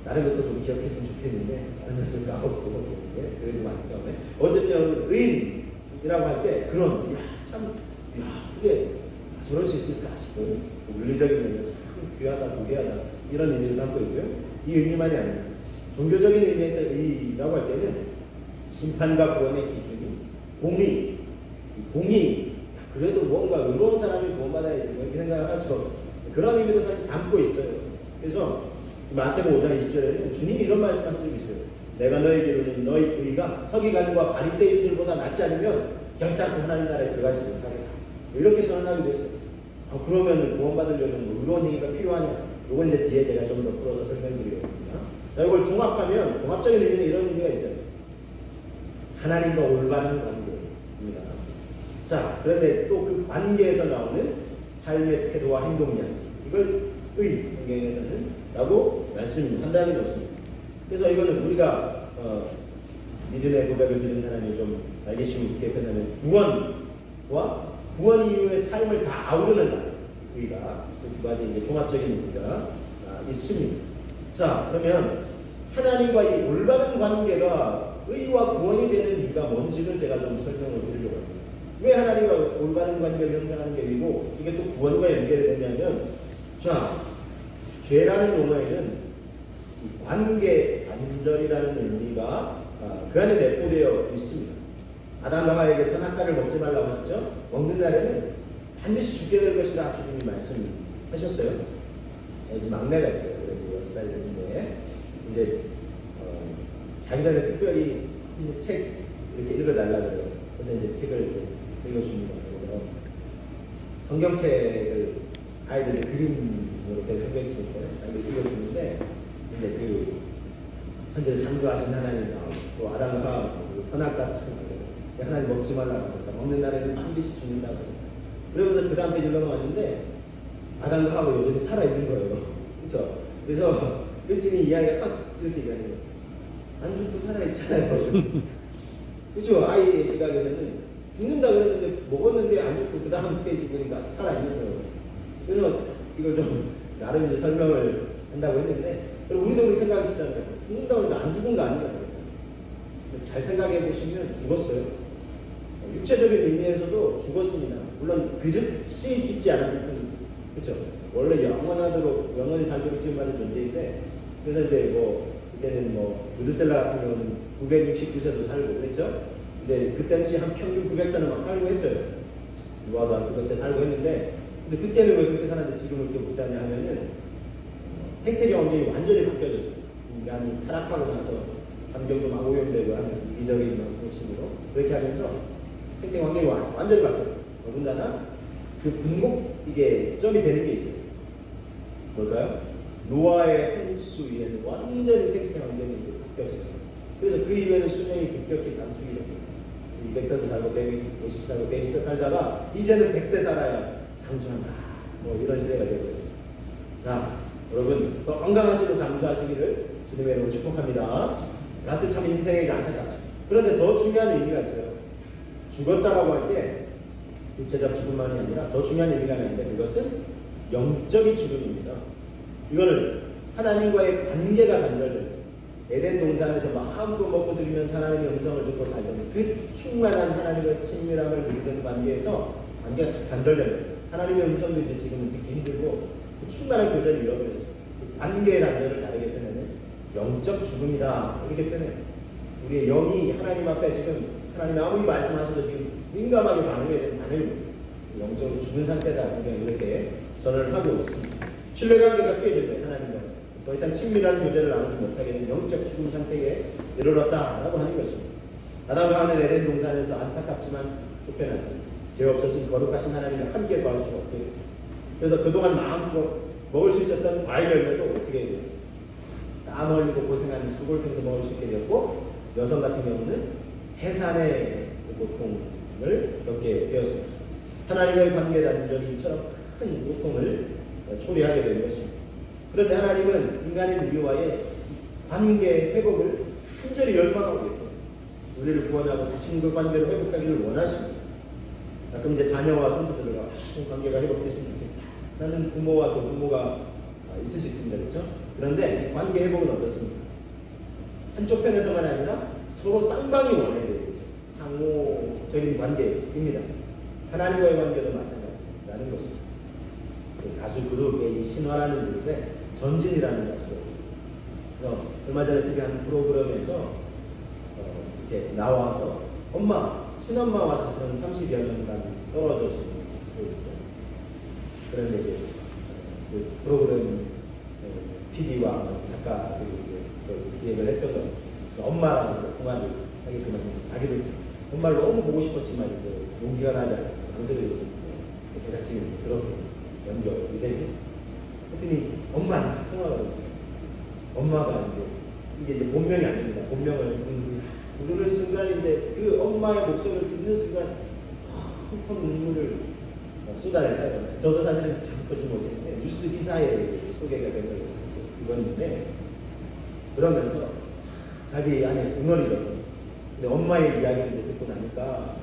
다른 것도 좀 기억했으면 좋겠는데 다른 것도 까먹고 그게 좀 안타까운데 어쨌든 의인이라고 할 때 그런 그게 저럴 수 있을까 싶어요. 윤리적인 의미가 참 귀하다, 고귀하다 이런 의미를 담고 있고요. 이 의미만이 아닙니다. 종교적인 의미에서 의라고 할 때는 심판과 구원의 기준이 공의 그래도 뭔가 의로운 사람이 구원받아야 지 이렇게 생각을 하죠. 그런 의미도 사실 담고 있어요. 그래서 마태복음 5장 20절에는 주님이 이런 말씀하신 적이 있어요. 내가 너에게 이르노니 너희 의가 서기관과 바리새인들보다 낫지 않으면 결단코 하나님 나라에 들어가지 못하리라. 이렇게 선언하기도 했어요. 그러면 구원받으려면 의로운 행위가 필요하냐? 이건 이제 뒤에 제가 좀 더 풀어서 설명드리겠습니다. 자, 이걸 종합하면 종합적인 의미는 이런 의미가 있어요. 하나님과 올바른 관계입니다. 자, 그런데 또 그 관계에서 나오는 삶의 태도와 행동 양식, 이걸 의 성경에서는 라고 말씀한다는 것입니다. 그래서 이거는 우리가 믿음의 고백을 드리는 사람이 좀 알기 쉽게 표현하면 구원과 구원 이후의 삶을 다 아우르는 의가 두 가지 이제 종합적인 의미가 있습니다. 자, 그러면 하나님과 이 올바른 관계가 의와 구원이 되는 이유가 뭔지를 제가 좀 설명을 드리려고 합니다. 왜 하나님과 올바른 관계를 형성하는 게 의고 이게 또 구원과 연결이 되냐면, 자, 죄라는 용어에는 관계, 단절이라는 의미가 그 안에 내포되어 있습니다. 아담과 하와에게 선악과를 먹지 말라고 하셨죠? 먹는 날에는 반드시 죽게 될 것이라 주님이 말씀하셨어요. 자, 이제 막내가 있어요. 그래도 6살 됐는데 이제 자기 전에 특별히 이제 책 이렇게 읽어달라고 그래요. 근데 이제 책을 읽어줍니다. 그래서 성경책을 아이들이 그림으로 계속 생각했어요. 아이들 그려주는데 이제 그 천지를 창조하신 하나님 나오고 또 아담과 그 선악과 하나님 먹지 말라고 하셨다. 먹는 날에는 반드시 죽는다고 하셨다. 그러면서 그 다음 페이지를 넘어갔는데 아담과 하고 여전히 살아있는 거예요. 그렇죠? 그래서 그랬더니 이야기가 딱 이렇게 얘기하는 거예요. 안 죽고 살아있잖아요. 그렇죠? 아이의 시각에서는 죽는다 그랬는데 먹었는데 안 죽고 그 다음 페이지 보니까 살아있는 거예요. 그래서 이걸 좀 나름 이제 설명을 한다고 했는데 그리고 우리도 그렇게 생각이 싶다는 거예요. 죽는다고 해도 안 죽은 거 아니에요. 잘 생각해 보시면 죽었어요. 육체적인 의미에서도 죽었습니다. 물론 그 즉시 죽지 않았을 뿐이지. 그렇죠? 원래 영원하도록 영원히 살도록 지음받은 존재인데 그래서 이제 뭐 그때는 뭐 무드셀라 같은 경우는 969세도 살고 그랬죠? 근데 그 당시 한 평균 900세는 막 살고 했어요. 누가도 한 900세 살고 했는데 근데 그때는 왜 그렇게 살았는데 지금은 그렇게 못 사냐 하면은 생태계 환경이 완전히 바뀌어졌어요. 인간이 타락하고 나서 환경도 막 오염되고 하면서 이기적인 방식으로 그렇게 하면서 생태계 환경이 완전히 바뀌어요. 더군다나 그 분곡 이게 점이 되는 게 있어요. 뭘까요? 노아의 홍수 이후에는 완전히 생태 환경이 바뀌었어요. 그래서 그 이후에는 수명이 급격히 단축이 됩니다. 200세도 살고 150세 살고 120세 살다가 이제는 100세 살아야 장수한다. 뭐 이런 시대가 되고 있습니다. 자, 여러분 더 건강하시고 장수하시기를 주님의 이름으로 축복합니다. 같은 참 인생에게 안타깝죠. 그런데 더 중요한 의미가 있어요. 죽었다라고 할 때 육체적 죽음만이 아니라 더 중요한 의미가 있는데 그것은 영적인 죽음입니다. 이거는 하나님과의 관계가 단절돼요. 에덴 동산에서 마음껏 먹고 들으면서 하나님의 음성을 듣고 살던 그 충만한 하나님의 친밀함을 누리던 관계에서 관계가 단절됩니다. 하나님의 음성도 이제 지금은 듣기 힘들고 그 충만한 교제를 잃어버렸어요. 그 관계의 단절을 다르게 표현하는 영적 죽음이다. 이렇게 표현해요. 우리의 영이 하나님 앞에 지금 하나님이 아무리 말씀하셔도 지금 민감하게 반응해야 되는 반응입니다. 영적으로 죽은 상태다. 이렇게 선언을 하고 있습니다. 신뢰관계가 깨질 거예요. 하나님과 더 이상 친밀한 교제를 나누지 못하게 된 영적 죽음 상태에 이르렀다라고 하는 것입니다. 아담과 하와는 에덴 동산에서 안타깝지만 쫓겨났습니다. 죄 없으신 거룩하신 하나님과 함께 구할 수가 없게 됐습니다. 그래서 그동안 마음껏 먹을 수 있었던 과일 열매도 어떻게 해야 돼요? 땀 흘리고 고생하는 수고를 통해서 먹을 수 있게 되었고 여성 같은 경우는 해산의 고통을 겪게 되었습니다. 하나님의 관계 단절인처럼 큰 고통을 초래하게 된 것입니다. 그런데 하나님은 인간인 우리와의 관계 회복을 간절히 열망하고 계세요. 우리를 구원하고 다시 그 관계를 회복하기를 원하십니다. 가끔 이제 자녀와 손주들과 좀 관계가 회복됐으면 좋겠다. 라는 부모와 조부모가 있을 수 있습니다. 그렇죠? 그런데 관계 회복은 어떻습니까? 한쪽 편에서만 아니라 서로 쌍방이 원해야 되겠죠. 상호적인 관계입니다. 하나님과의 관계도 마찬가지라는 것입니다. 그 가수 그룹의 이 신화라는 그룹에 전진이라는 가수가 있어요. 얼마 전에 특이한 프로그램에서 이렇게 나와서 친엄마와 사실은 30여 년간 떨어져 있어요. 그런데 이제 그 프로그램 PD와 작가 기획을 했던 거 엄마랑 통화를 하게끔 자기들 엄마를 너무 보고 싶었지만 이제 용기가 나지 않고 망설이고 있었는데 제작진이 그렇게 연결이 되겠습니다. 그랬더니 엄마랑 통화가 오고 엄마가 이게 이제 본명이 아닙니다. 본명을 부르는 순간 이제 그 엄마의 목소리를 듣는 순간 펑펑 눈물을 쏟아냈다요. 저도 사실은 잘 보지 못했는데 뉴스 기사에 소개가 된 걸 봤어요. 이번인데 그러면서 자기 안에 응어리죠. 근데 엄마의 이야기를 듣고 나니까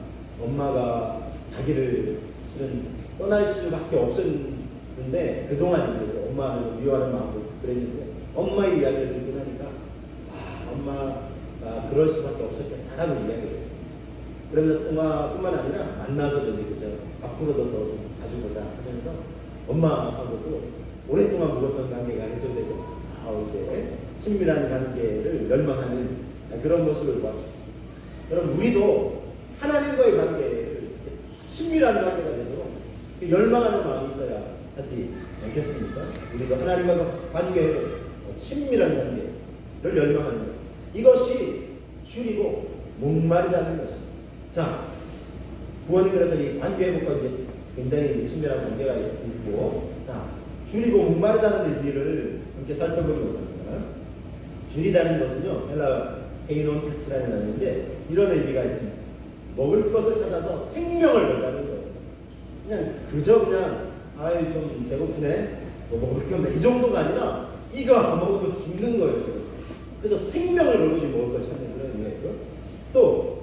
엄마가 자기를 실은 떠날 수밖에 없었는데 그동안 이제 엄마를 미워하는 마음으로 그랬는데 엄마의 이야기를 듣고 나니까 엄마가 그럴 수밖에 없었겠다라고 이야기해요. 그러면서 통화뿐만 아니라 만나서도 그죠. 앞으로도 더 자주 보자 하면서 엄마하고도 오랫동안 묵었던 관계가 해소되고 이제 친밀한 관계를 열망하는 그런 모습을 보았습니다. 여러분 우리도 하나님과의 관계를 친밀한 관계가 되도록 열망하는 마음이 있어야 하지 않겠습니까? 우리도 하나님과 관계를 친밀한 관계를 열망하는 것. 이것이 줄이고 목마르다는 것입니다. 자, 구원이 그래서 이 관계 회복과 이제 굉장히 친밀한 관계가 있고, 자, 줄이고 목마르다는 의미를 함께 살펴보기 원합니다. 줄이다는 것은요, 헬라 헤이논테스라는 단어인데 이런 의미가 있습니다. 먹을 것을 찾아서 생명을 걸다는 거예요. 그냥 아유 좀 배고프네, 뭐 먹을 게 없네, 이 정도가 아니라 이거 안 먹으면 죽는 거예요 지금. 그래서 생명을 걸고 지금 먹을 걸 찾는 그런 의미예요. 또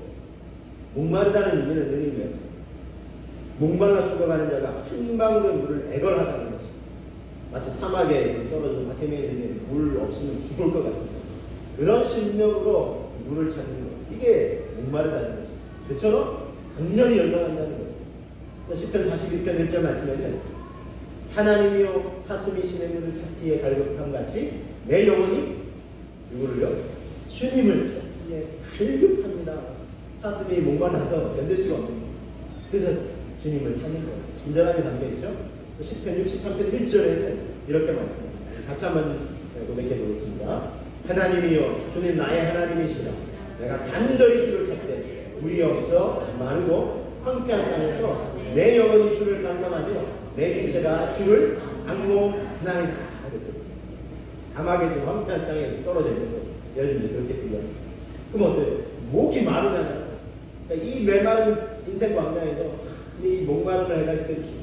목마르다는 의미는 이런 의미가 있습니다. 목말라 죽어가는 자가 한 방울의 물을 애걸하다는 것이, 마치 사막에 지금 떨어져 박해에 있는 물 없으면 죽을 것 같은 그런 심령으로 물을 찾는 것, 이게 목마르다는 거죠. 그처럼 강렬히 열망한다는 거죠. 10편 41편 1절 말씀에는 하나님이여 사슴이 신의 물을 찾기에 갈급함 같이 내 영혼이 누구를요? 주님을 찾기에 갈급합니다. 사슴이 목말라서 견딜 수가 없는 거예요. 그래서 주님을 찾는 거예요. 친절함이 담겨있죠. 10편 63편 1절에는 이렇게 말씀합니다. 같이 한번 고백해 보겠습니다. 하나님이여 주는 나의 하나님이시라. 내가 간절히 주를 찾되 물이 없어 마르고 황폐한 땅에서 내 영혼이 주를 깜깜하며 내 육체가 주를 악모나이다. 그랬어요. 사막에 지금 황폐한 땅에 떨어져 있는 거예요. 예를 들면 그렇게 비교합니다. 그럼 어때요? 목이 마르잖아요. 그러니까 이 메마른 인생 광야에서 이 목마름을 해결시켜 주신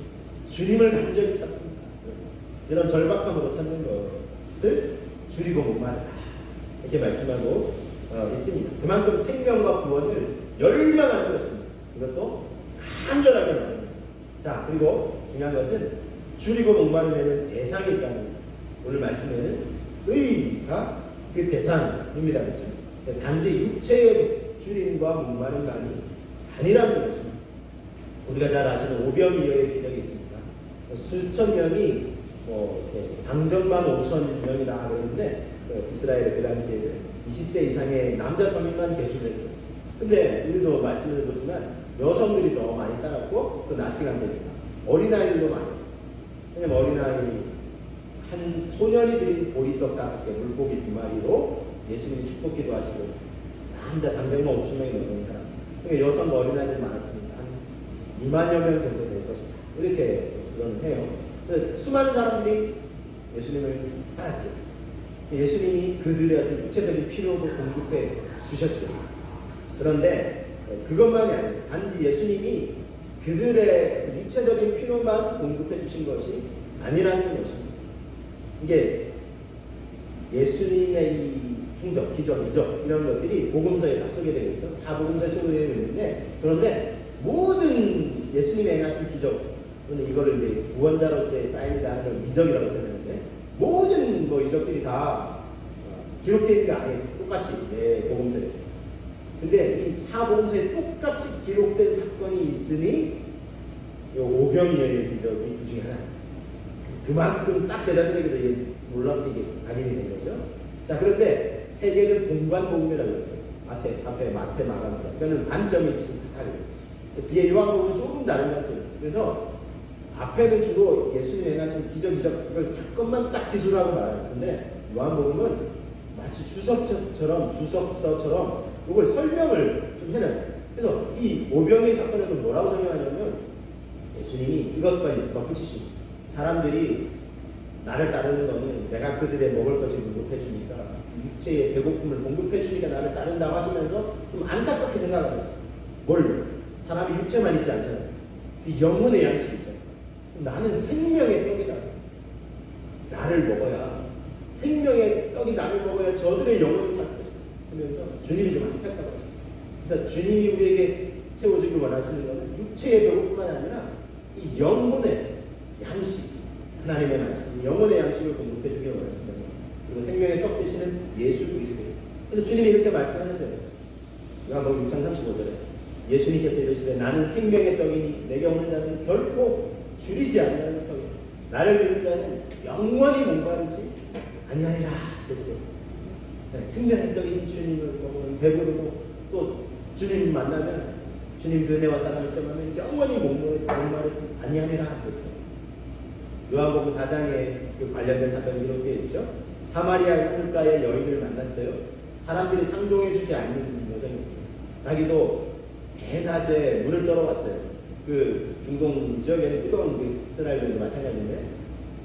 주님을 간절히 찾습니다. 이런 절박함으로 찾는 것을 줄이고 목마르다, 이렇게 말씀하고 있습니다. 그만큼 생명과 구원을 열망하는 것입니다. 이것도 간절하게 말합니다. 자, 그리고 중요한 것은 줄이고 목마름에는 대상이 있다는 겁니다. 오늘 말씀에는 의가 그 대상입니다. 그렇죠? 단지 육체의 줄임과 목마름만이 아니라는 것입니다. 우리가 잘 아시는 오병이어의 기적이 있습니다. 수천 명이 장정만 5천 명이다 그랬는데 이스라엘 그 당시에 20세 이상의 남자 성인만 개수를 했어요. 근데 우리도 말씀을 보지만 여성들이 더 많이 따랐고 또 낮 시간대니까 어린아이들도 많이 했어요. 왜냐면 어린아이 한 소년이 드린 보리떡 5개, 물고기 2마리로 예수님이 축복기도 하시고 남자 장정만 5천 명이 넘는 사람, 그러니까 여성 어린아이들이 많았습니다. 2만여 명 정도 될 것이다, 이렇게 주장을 해요. 수많은 사람들이 예수님을 따랐어요. 예수님이 그들의 어떤 육체적인 필요도 공급해 주셨어요. 그런데 그것만이 아니에요. 단지 예수님이 그들의 육체적인 필요만 공급해 주신 것이 아니라는 것입니다. 이게 예수님의 이 행적, 기적, 이적 이런 것들이 복음서에 다 소개되어 있죠. 4복음서에 소개되어 있는데, 그런데 모든 예수님의 행하신 기적, 이거를 이제 구원자로서의 사인이다 하는 걸 이적이라고 표현하는데, 모든 이적들이 다 기록되어 있는 게 아니에요. 똑같이 복음서에. 근데 이 4복음서에 똑같이 기록된 사건이 있으니 이 오병이어의 기적이 그 중에 하나입니다. 그만큼 딱 제자들에게도 놀랍게 각인이 된 거죠. 자, 그런데 세 개는 공관복음이라고 해요. 앞에 마태, 마가, 그러니까는 반점이 비슷하게. 뒤에 요한복음은 조금 다른 거죠. 그래서 앞에는 주로 예수님이 행하신 기적, 이걸 사건만 딱 기술을 하고 말해요. 근데 요한복음은 마치 주석서처럼 이걸 설명을 좀 해놔요. 그래서 이 오병의 사건에도 뭐라고 설명하냐면 예수님이 이것과 덧붙이십니다. 사람들이 나를 따르는 거는 내가 그들의 먹을 것을 공급해 주니까, 육체의 배고픔을 공급해 주니까 나를 따른다고 하시면서 좀 안타깝게 생각하셨어요. 뭘? 사람이 육체만 있지 않잖아요. 이 영혼의 양식이 있잖아요. 나는 생명의 떡이다. 나를 먹어야, 생명의 떡이 나를 먹어야 저들의 영혼이 살 것이다 하면서 주님이 좀 안타깝게 하셨어요. 그래서 주님이 우리에게 채워주길 원하시는 것은 육체의 배고픔만 아니라 이 영혼의 양식, 하나님의 말씀, 영혼의 양식을 공급해 주길 원하신다는 거예요. 그리고 생명의 떡 되시는 예수 그리스도예요. 그래서 주님이 이렇게 말씀하셨어요. 요한복음 6장 35절에 예수님께서 이르시되 나는 생명의 떡이니 내게 오는 자는 결코 줄이지 아니하는 떡이다. 나를 믿는 자는 영원히 목마르지 아니하리라 그랬어요. 생명의 떡이신 주님을 먹으면 배부르고, 또 주님 만나면, 주님 그 은혜와 사랑을 체험하면 영원히 목마르지 아니하리라 그랬어요. 요한복음 4장에 그 관련된 사건이 이렇게 있죠. 사마리아 물가의 여인을 만났어요. 사람들이 상종해주지 않는 여성이었어요. 자기도 대낮에 물을 떨어왔어요. 그 중동 지역에는 뜨거운 그 이스라엘도 마찬가지인데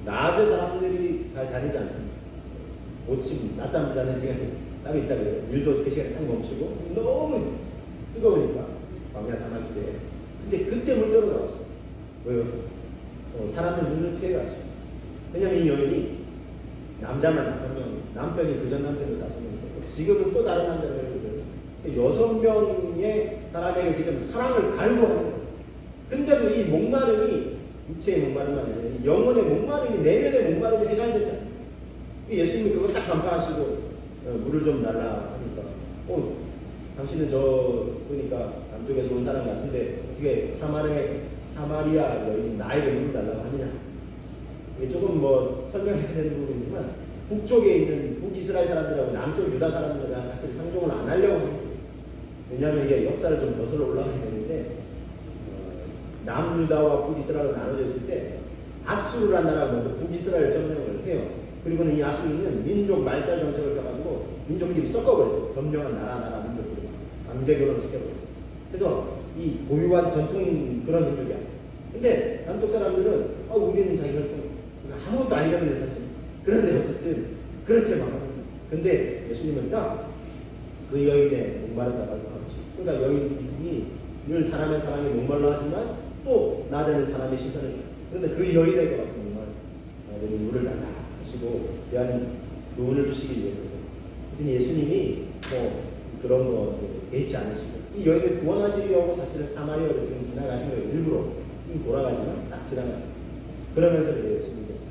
낮에 사람들이 잘 다니지 않습니다. 모침 낮잠 자는 시간이 따로 있다 그래요. 일도 그 시간에 딱 멈추고 너무 뜨거우니까 광야 사막지대에. 근데 그때 물 떨어 나왔어요. 왜요? 사람들 눈을 피해가지고. 왜냐면 이 여인이 남자만 5명, 남편이 그전 남편도 5명 있었고 지금은 또 다른 남자가 있거든요. 6명의 사람에게 지금 사랑을 갈구하는 거예요. 근데도 이 목마름이 육체의 목마름만 아니라 영혼의 목마름이, 내면의 목마름이 해결되지 않아요. 예수님이 그거 딱 간파하시고 물을 좀 달라 하니까 당신은 보니까 남쪽에서 온 사람 같은데 어떻게 사마리아 여인 나에게 물을 달라고 하느냐. 이게 조금 설명해야 되는 부분이지만 북쪽에 있는 북이스라엘 사람들하고 남쪽 유다 사람들과 사실 상종을 안 하려고 하는 거예요. 왜냐하면 이게 역사를 좀 거슬러 올라가야 되는데 남유다와 북이스라엘로 나눠져 있을 때 아수르라는 나라가 먼저 북이스라엘 점령을 해요. 그리고는 이 아수르는 민족 말살 정책을 펴가지고 민족끼리 섞어버렸어요. 점령한 나라 민족끼리 강제 결혼을 시켜버렸어요. 그래서 이 고유한 전통 그런 민족이야. 근데 남쪽 사람들은 우리는 자기 혈통 아무것도 아니거든요 사실. 그런데 어쨌든 그렇게 말합니다. 근데 예수님은 딱 그 여인의 목마르다고 하지. 그러니까 여인이 늘 사람의 사랑에 목말라 하지만 또 낮에는 사람의 시선을. 그런데 그 여인에게 와서 목마르다. 물을 달라 하시고 대한 교훈을 주시기 위해서. 그랬더니 예수님이 그런 거 개의치 않으시고 이 여인을 구원하시려고 사실은 사마리아로 지금 지나가신 거예요. 일부러 돌아가지만 딱 지나가신 거예요. 그러면서 예수님께서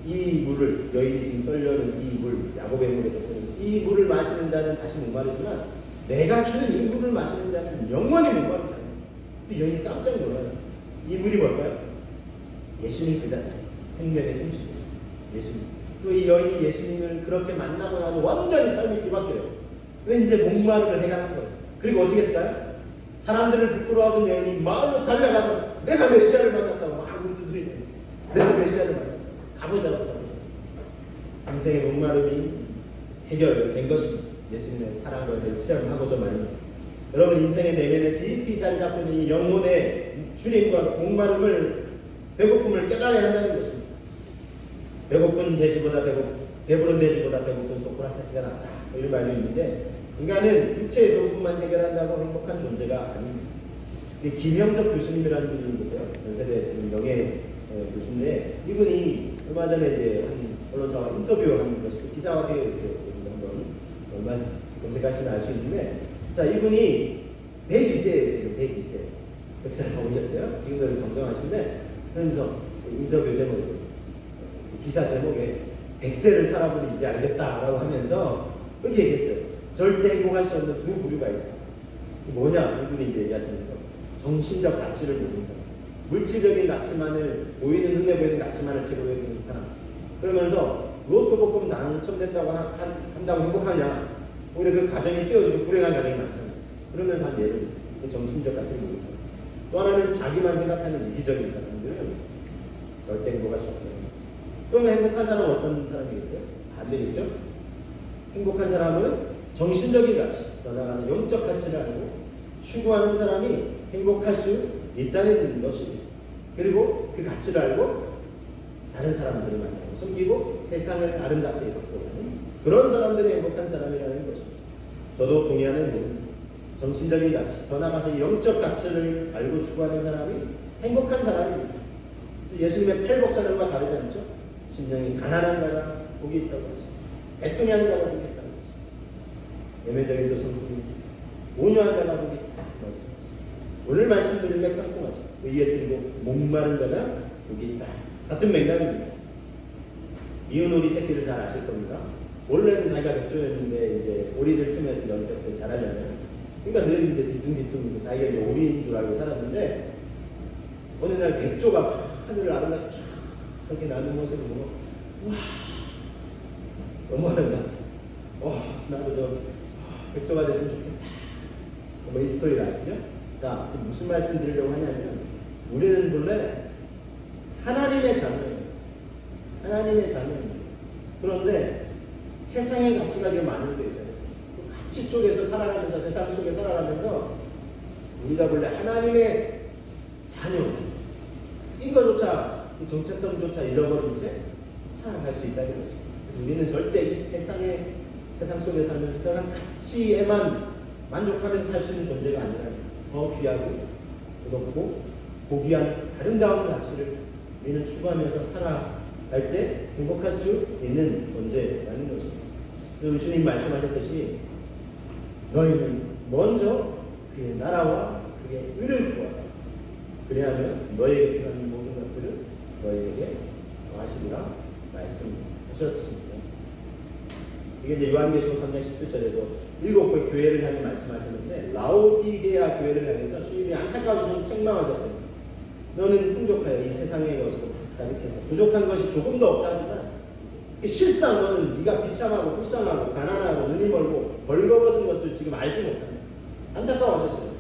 이 물을, 여인이 지금 떨려는 이 물, 야곱의 물에서 떨리는 이 물을 마시는 자는 다시 목마르지만 내가 주는 이 물을 마시는 자는 영원히 목마르지 않아요. 근데 여인이 깜짝 놀라요. 이 물이 뭘까요? 예수님 그 자체, 생명의 생수이신 예수님. 또 이 여인이 예수님을 그렇게 만나고 나서 완전히 삶이 뒤바뀌어요. 왜 이제 목마름을 해가는 거예요. 그리고 어떻게 했을까요? 사람들을 부끄러워하던 여인이 마을로 달려가서 내가 메시아를 만났다고 막 두드리면서 내가 메시아를 만났다. 가보자고. 인생의 목마름이 해결된 것입니다. 예수님의 사랑과 체험하고서 말입니다. 여러분 인생의 내면에 깊이 자리 잡고 있는 이 영혼의 주님과 목마름을 배고픔을 깨달아야 한다는 것입니다. 배고픈 돼지보다 배부른 돼지보다 배고픈 소크라테스가 낫다. 이런 말도 있는데 인간은 육체의 배고픔만 해결한다고 행복한 존재가 아닙니다. 김영석 교수님이라는 분이 계세요. 연세대 지금 명예 교수인데 이분이 얼마 전에 이제 한 언론사와 인터뷰한 것이 기사가 되어 있어요. 한번 얼마 검색하시면 알 수 있는데 자 이분이 102세예요. 지금 102세 100살 넘으셨어요. 지금도 정정하신데 그러면서 인터뷰 제목이 기사 제목에 100세를 살아보니 이제 알겠다라고 하면서 그렇게 얘기했어요. 절대 행복할 수 없는 두 부류가 있다. 뭐냐? 이분이 이제 얘기하시는 거. 정신적 가치를 보는 사람. 물질적인 가치만을, 보이는 눈에 보이는 가치만을 최고로 여기는 사람. 그러면서 로또 복권 당첨된다고 한다고 행복하냐? 오히려 그 가정이 깨어지고 불행한 가정이 많잖아요. 그러면서 한 예를 정신적 가치를 보는 사람. 또 하나는 자기만 생각하는 이기적인 사람들은 절대 행복할 수 없다. 그러면 행복한 사람은 어떤 사람이겠어요? 반대겠죠? 행복한 사람은 정신적인 가치, 더 나아가는 영적 가치를 알고 추구하는 사람이 행복할 수 있다는 것입니다. 그리고 그 가치를 알고 다른 사람들을 만나고 섬기고 세상을 아름답게 바꾸는 그런 사람들이 행복한 사람이라는 것입니다. 저도 동의하는 부분. 정신적인 가치, 더 나아가서 영적 가치를 알고 추구하는 사람이 행복한 사람입니다. 예수님의 팔복사들과 다르지 않죠? 심령이 가난한 자가 복이 있다고 하시죠. 애통이 하는 자가 복이 있다고 하시죠. 예매적인 성품이 온유한 자가 복이 있다고 말씀하시죠. 오늘 말씀드린 맥상통하죠. 의에 줄이고 목마른 자가 복이 있다. 같은 맥락입니다. 미운 오리 새끼를 잘 아실 겁니다. 원래는 자기가 백조였는데 이제 오리들 틈에서 연습 잘하잖아요. 그러니까 늘 이제 뒤뚱뒤뚱 자기가 이제 오리인 줄 알고 살았는데 어느 날 백조가 하늘을 아름답게 쫙 그렇게 나는 모습을 보고 와 너무 아름답다. 나도 저 백조가 됐으면 좋겠다. 이 스토리를 아시죠? 자, 무슨 말씀 드리려고 하냐면 우리는 본래 하나님의 자녀예요. 하나님의 자녀입니다. 그런데 세상의 가치가 지금 많은데 있잖아요. 그 가치 속에서 살아가면서 세상 속에 살아가면서 우리가 본래 하나님의 정체성조차 잃어버린 채 살아갈 수 있다는 것입니다. 그래서 우리는 절대 이 세상 속에 살면서 세상 가치에만 만족하면서 살 수 있는 존재가 아니라 더 귀하고 더 높고 고귀한 아름다운 가치를 우리는 추구하면서 살아갈 때 행복할 수 있는 존재라는 것입니다. 그리고 주님 말씀하셨듯이 너희는 먼저 그의 나라와 그의 의를 구하라. 그래야면 너희에게 필요한 모든 것들을 너희에게 더하시리라 말씀하셨습니다. 이게 이제 요한계시록 3장 17절에도 7개 교회를 향해 말씀하셨는데 라오디게아 교회를 향해서 주님이 안타까우셔서 책망하셨어요. 너는 풍족하여 이 세상의 것으로 가득해서 부족한 것이 조금도 없다 하지만 실상 너는 네가 비참하고 불쌍하고 가난하고 눈이 멀고 벌거벗은 것을 지금 알지 못한다. 안타까워하셨어요.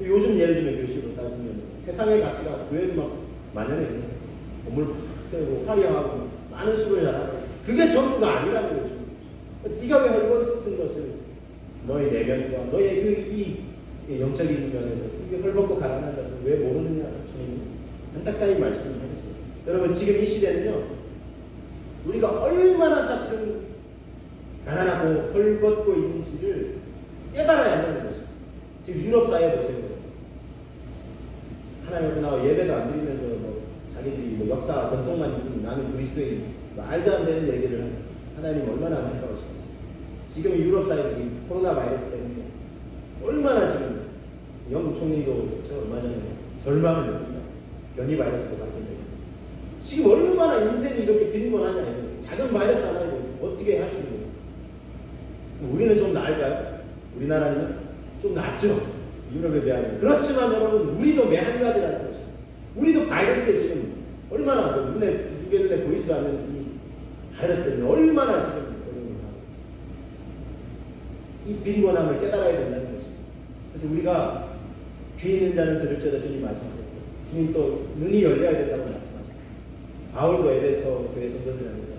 요즘 예를 들면 교실로 따지면 세상의 가치가 교회도 막 만연해 있는 건물 팍 세우고 화려하고 많은 수를 잘하고 그게 전부가 아니라는 거죠. 네가 왜 헐벗은 것을 너의 내면과 너의 이 영적인 면에서 이게 헐벗고 가난한 것을 왜 모르느냐 주님이 안타까이 말씀을 하셨어요. 여러분 지금 이 시대는요 우리가 얼마나 사실은 가난하고 헐벗고 있는지를 깨달아야 한다는 것입니다. 지금 유럽 사회 보세요. 하나님 앞에 나와 예배도 안 드리면서 뭐 자기들이 뭐 역사 전통만 있으면 나는 그리스도인 말도 안 되는 얘기를 하는 하나님 얼마나 안타까우시겠어요. 지금 유럽 사회들이 코로나 바이러스 때문에 얼마나 지금 영국 총리도 그렇죠. 얼마 전에 절망을 느낀다. 변이 바이러스도 같은데 지금 얼마나 인생이 이렇게 빈곤하냐. 작은 바이러스 하나에도 어떻게 할 줄 모르고 우리는 좀 나을까요? 우리나라는 좀 낫죠. 유럽에 비하면. 그렇지만 여러분 우리도 매한가지라는 것이죠. 우리도 바이러스에 지금 얼마나 육의 눈에 보이지도 않는 이 바이러스 때문에 얼마나 지금 어려운가. 이 빈곤함을 깨달아야 된다는 것입니다. 그래서 우리가 귀 있는 자는 들을지어다 주님 말씀하셨고 주님 또 눈이 열려야 된다고 말씀하셨고 바울도 에베소 교회 성도들입니다.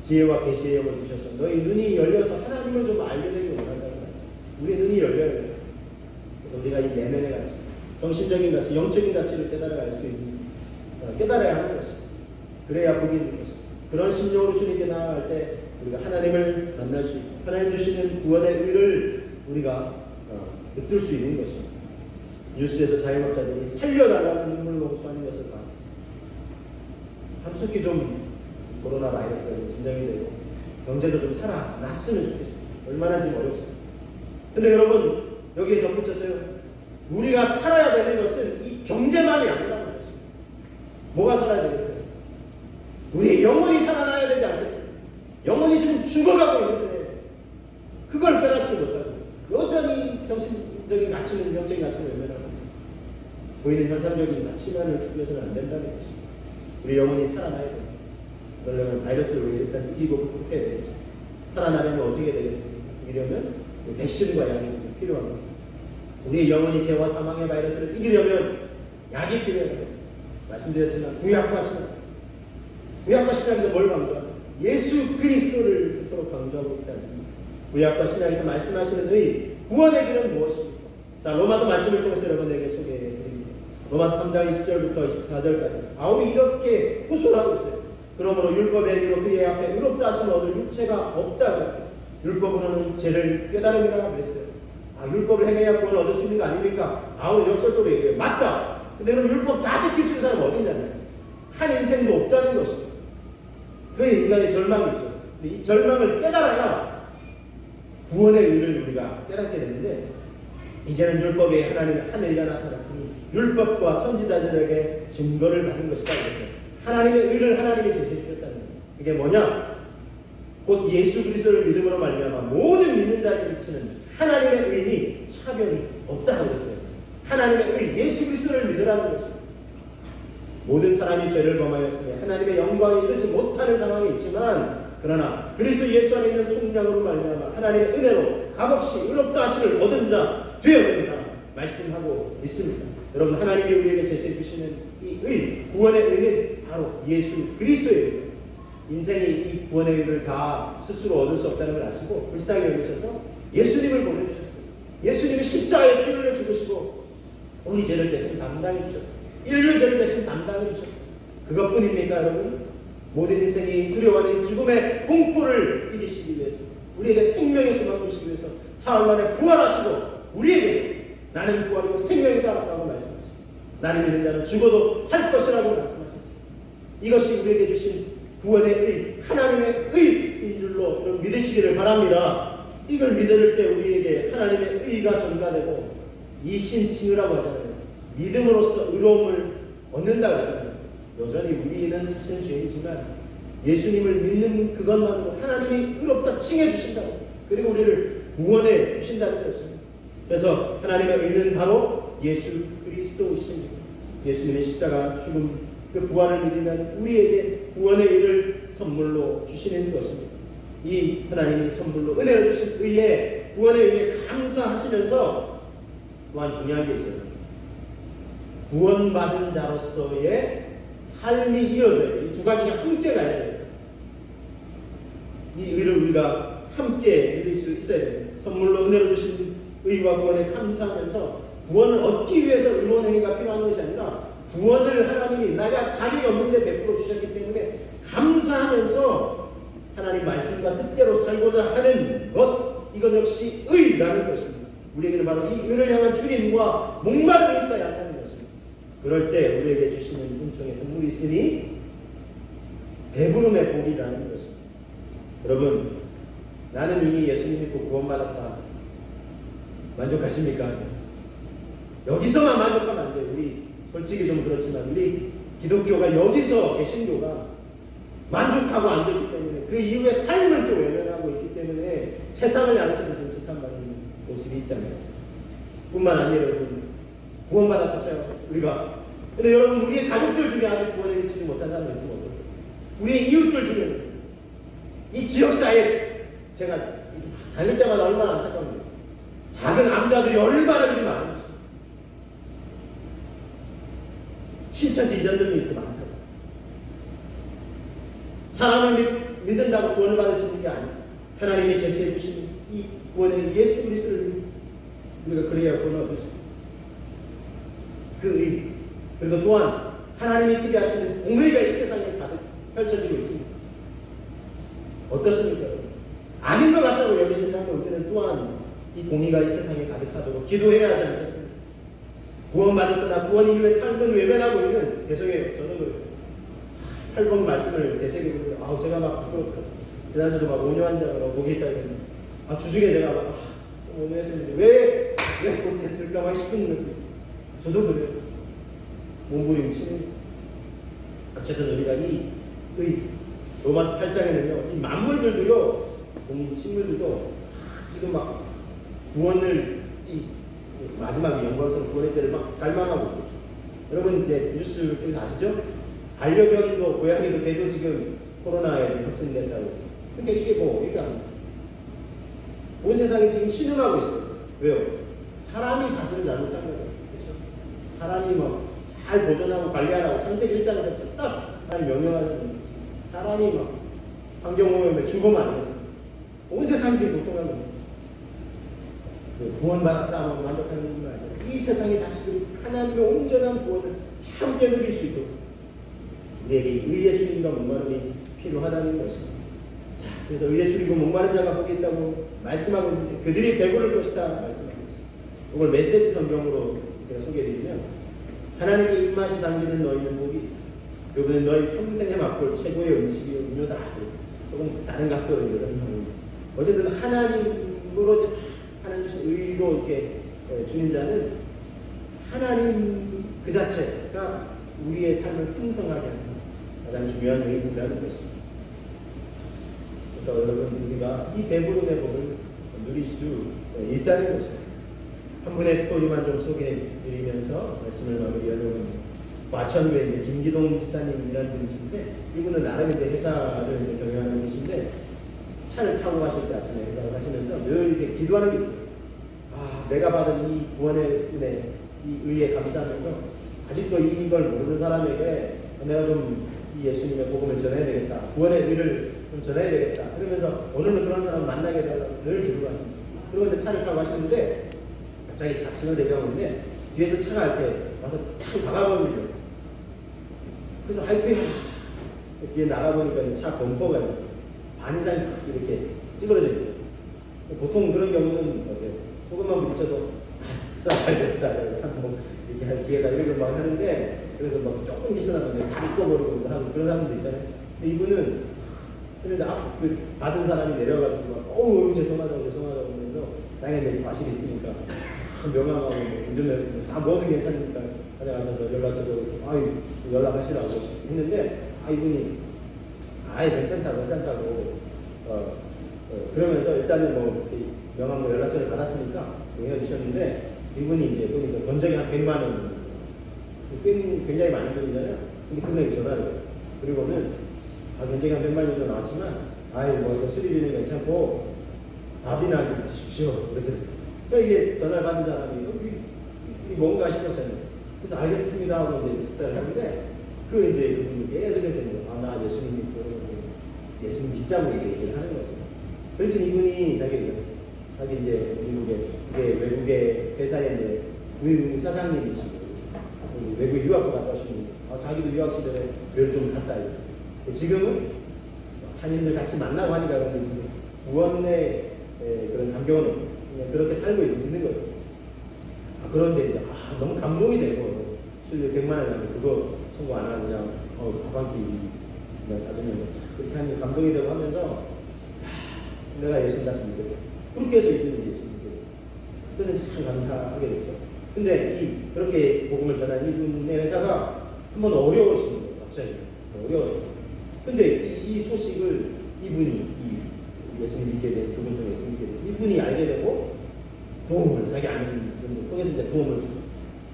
지혜와 계시의 영을 주셔서 너희 눈이 열려서 하나님을 좀 알게 되길 원한다는 말씀. 우리 눈이 열려야 돼요. 그래서 우리가 이 내면의 가치, 정신적인 가치, 영적인 가치를 깨달아야 수 있는, 깨달아야 하는 것입니다. 그래야 복이 있는 것입니다. 그런 심령으로 주님께 나아갈 때 우리가 하나님을 만날 수 있고 하나님 주시는 구원의 의를 우리가 붙들 수 있는 것입니다. 뉴스에서 자영업자들이 살려달라는 눈물로 호소하는 것을 봤습니다. 함속히 좀 코로나 바이러스가 진정이 되고 경제도 좀 살아났으면 좋겠습니다. 얼마나 지금 어렵습니다. 근데 여러분 여기에 덧붙여서요. 우리가 살아야 되는 것은 이 경제만이 아니라는 것입니다. 뭐가 살아야 되겠어요? 우리의 영혼이 살아나야 되지 않겠습니까? 영혼이 지금 죽어가고 있는데 그걸 깨닫지 못하고 여전히 정신적인 가치는 영적인 가치는 외면하고 보이는 현상적인 가치만을 추구해서는 안 된다는 것입니다. 우리 영혼이 살아나야 됩니다. 그러려면 바이러스를 우리 일단 이기고 극복해야 되겠죠. 살아나려면 어떻게 되겠습니까? 이러면 백신과 약이 필요합니다. 우리의 영혼이 죄와 사망의 바이러스를 이기려면 약이 필요합니다. 말씀드렸지만 구약과 신약에서 뭘 강조합니까? 예수 그리스도를 그토록 강조하고 있지 않습니까? 구약과 신약에서 말씀하시는 의 구원의 길은 무엇입니까? 자, 로마서 말씀을 통해서 여러분에게 소개해드립니다. 로마서 3장 20절부터 24절까지 바울이 이렇게 호소하고 있어요. 그러므로 율법의 의로 그의 앞에 의롭다 하심을 얻을 육체가 없다 그랬어요. 율법으로는 죄를 깨달음이라고 그랬어요. 율법을 행해야 구원을 얻을 수 있는 거 아닙니까? 바울은 역설적으로 얘기해요. 맞다. 근데 그럼 율법 다 지킬 수 있는 사람은 어디냐면 한 인생도 없다는 것입니다. 그의 인간의 절망이 있죠. 근데 이 절망을 깨달아야 구원의 의를 우리가 깨닫게 되는데 이제는 율법에 하나님의 한 의가 나타났으니 율법과 선지자들에게 증거를 받은 것이다 그랬어요. 하나님의 의를 하나님이 제시해 주셨다는 거예요. 이게 뭐냐? 곧 예수 그리스도를 믿음으로 말미암아 모든 믿는 자에게 미치는 하나님의 의니 차별이 없다고 그랬어요. 하나님의 의, 예수 그리스도를 믿으라는 것입니다. 모든 사람이 죄를 범하였으며 하나님의 영광에 이르지 못하는 상황이 있지만 그러나 그리스도 예수 안에 있는 속량으로 말미암아 하나님의 은혜로 값없이 의롭다 하심을 얻은 자 되어버린다 말씀하고 있습니다. 여러분 하나님이 우리에게 제시해 주시는 이 의, 구원의 의는 바로 예수 그리스도예요. 인생이 이 구원의 의를 다 스스로 얻을 수 없다는 걸 아시고 불쌍히 여기셔서 예수님을 보내주셨어요. 예수님이 십자가에 피 흘려 죽으시고 우리 죄를 대신 담당해 주셨어요. 인류의 죄를 대신 담당해 주셨어요. 그것뿐입니까, 여러분? 모든 인생이 두려워하는 죽음의 공포를 이기시기 위해서, 우리에게 생명의 소망을 주시기 위해서 사흘 만에 부활하시고 우리에게 나는 부활이고 생명이다 라고 말씀하십니다. 나를 믿는 자는 죽어도 살 것이라고 말씀하셨습니다. 이것이 우리에게 주신 구원의 의, 하나님의 의인 줄로 여러분 믿으시기를 바랍니다. 이걸 믿을 때 우리에게 하나님의 의가 전가되고 이신칭의라고 하잖아요. 믿음으로써 의로움을 얻는다고 하잖아요. 여전히 우리는 사실은 죄인이지만 예수님을 믿는 그것만으로 하나님이 의롭다 칭해 주신다고, 그리고 우리를 구원해 주신다는 것입니다. 그래서 하나님의 의는 바로 예수 그리스도이십니다. 예수님의 십자가 죽음 그 부활을 믿으면 우리에게 구원의 의를 선물로 주시는 것입니다. 이 하나님이 선물로 은혜를 주신 의에, 구원의 의에 감사하시면서 또한 중요한 게 있어요. 구원받은 자로서의 삶이 이어져요. 이 두 가지가 함께 가야 돼요. 이 의를 우리가 함께 누릴 수 있어야 돼요. 선물로 은혜를 주신 의와 구원에 감사하면서 구원을 얻기 위해서 의로운 행위가 필요한 것이 아니라 구원을 하나님이 내가 자격이 없는데 베풀어 주셨기 때문에 감사하면서 하나님 말씀과 뜻대로 살고자 하는 것, 이것 역시 의라는 것입니다. 우리에게는 바로 이 의를 향한 주님과 목마름이 있어야 한다는 것입니다. 그럴 때 우리에게 주시는 은총의 선물이 있으니 배부름의 복이라는 것입니다. 여러분, 나는 이미 예수님 믿고 구원받았다. 만족하십니까? 여기서만 만족하면 안 돼요. 우리 솔직히 좀 그렇지만 우리 기독교가 여기서 개신교가 만족하고 앉았기 때문에 그 이후의 삶을 또 외면하고 있기 때문에 세상을 향해서도 정직한 받는 모습이 있지 않습니까? 뿐만 아니라 여러분, 구원받았다고요 우리가. 근데 여러분, 우리의 가족들 중에 아직 구원에 미치지 못한 사람이 있으면 어떡해요? 우리의 이웃들 중에는, 이 지역사회에 제가 다닐 때마다 얼마나 안타까운데, 작은 암자들이 얼마나 그리 많은지, 신천지전들도 이렇게 많다고. 사람을 믿는다고 구원을 받을 수 있는 게 아니에요. 하나님이 제시해 주신 이 구원의 예수 그리스도를 우리가 그래야 구원을 얻을 수 있어요. 그 의, 그리고 또한 하나님이 기대하시는 공의가 이 세상에 가득 펼쳐지고 있습니다. 어떻습니까? 아닌 것 같다고 여기진다면 우리는 또한 이 공의가 이 세상에 가득하도록 기도해야 하지 않겠습니까? 구원받았으나 구원 이후에 삶은 외면하고 있는, 죄송해요. 저는 8번 말씀을 되새기고, 제가 막 지난주도 막 온유한자가 목이 있다 그랬는데, 주중에 제가 막 온유했었는데 왜 못했을까 막 싶은, 저도 그래요. 몸부림치는. 어쨌든 우리가 이 로마서 8장에는요, 이 만물들도요, 식물들도 지금 막 구원을, 이 마지막 영광스러운 구원의 때를 막 갈망하고 있어요. 여러분 이제 뉴스 통해서 아시죠? 반려견도 고양이도 개도 지금 코로나에 확진된다고. 그러니까 이게 이게 온 세상이 지금 신음하고 있어요. 왜요? 사람이 사실은 잘못한 거예요. 그렇죠? 사람이 잘 보존하고 관리하라고 창세기 1장에서 딱 명령하는, 사람이 환경오염에 죽으면 안 됐어요. 온 세상이 지금 고통하는 거예요. 구원받았다 하면 만족하는 건 아니에요. 이 세상에 다시 하나님의 온전한 구원을 함께 누릴 수 있도록 우리에게 의의 주님과 목마름이 필요하다는 것입니다. 자, 그래서 의의 주님과 목마른 자가 복이 있다고 말씀하고 있는데 그들이 배부를 것이다 말씀하고 있습니다. 이걸 메시지 성경으로 제가 소개해드리면, 하나님의 입맛이 담기는 너희는 복이, 그분은 너희 평생에 맛볼 최고의 음식이 음료다. 그래서 조금 다른 각도로 어쨌든 하나님으로 하나님 주신 의로 이렇게 주는 자는 하나님 그 자체가 우리의 삶을 풍성하게 하는 가장 중요한 의미라는 것입니다. 그래서 여러분, 우리가 이 배부름의 복을 누릴 수 있다는 것입니다. 한 분의 스토리만 좀 소개해드리면서 말씀을 마무리하려고 합니다. 과천구에 이제 김기동 집사님이라는 분이신데, 이분은 나름 이제 회사를 이제 경영하는 분이신데, 차를 타고 가실 때 아침에 회사를 가시면서 늘 이제 기도하는 게 있어요. 내가 받은 이 구원의 은혜, 이 의에 감사하면서 아직도 이걸 모르는 사람에게 내가 좀 이 예수님의 복음을 전해야 되겠다, 구원의 의를 좀 전해야 되겠다, 그러면서 오늘도 그런 사람 만나게 되면 늘 기도를 하십니다. 그리고 이제 차를 타고 가시는데 갑자기 좌측을 대경하는데 뒤에서 차가 이렇게 와서 탁 박아버리죠. 그래서 하이프야 이렇게 나가보니까 차 범퍼가 반 이상 이렇게 찌그러져 있고, 보통 그런 경우는 조금만 부딪혀도 아싸 잘 됐다 뭐 이렇게 할 기회다 이런 걸 막 하는데, 그래서 막 조금 미스나던데 다 믿고버리고 하고 그런 사람도 있잖아요. 근데 이분은 그래서 그 받은 사람이 내려가지고 막 어우 죄송하다고 하면서 당연히 과실이 있으니까 명함하고 운전면 다 뭐든 괜찮으니까 가져가셔서 연락줘서 아유 연락하시라고 했는데, 이분이 아예 괜찮다고 그러면서 일단은 뭐 명함과 연락처를 받았으니까 헤어지셨는데, 이분이 이제 보니까 견적이 한 100만 원, 굉장히 많은 돈이잖아요. 근데 금액이 전화를 해요. 그리고는 견적이 한 100만 원 정도 나왔지만 뭐 이거 수리비는 괜찮고 밥이나 하십시오. 그러더니 이게 전화를 받은 사람이 이게 뭔가 싶었잖아요. 그래서 알겠습니다 하고 이제 식사를 하는데, 이제 그분이 계속해서 나 예수님 믿고 예수님 믿자고 얘기를 하는 거죠. 그랬더니 이분이 자기 이제 외국의 회사의 이제 부임 사장님이시고 외국 유학도 갔다 오신 분, 자기도 유학 시절에 별 좀 갔다 오고, 지금은 한인들 같이 만나고 하니까 구원 내 그런 감경은 그렇게 살고 있는 거예요. 그런데 이제 너무 감동이 되고 수입 100만 원 그거 청구 안 하고 그냥 밥 한 끼 사주면 그렇게 하니 감동이 되고 하면서 내가 예수님 다시 믿게 돼. 그렇게 해서 이분이 예수님 믿게 됐어요. 그래서 참 감사하게 됐죠. 근데 그렇게 복음을 전한 이분의 회사가 한번 어려워지는 거예요. 갑자기 어려워요. 근데 이 소식을 이분이 예수님 믿게 된 그분 중에 예수님 믿게 된 이분이 알게 되고 도움을 자기 아는 분을 통해서 이제 도움을 주고,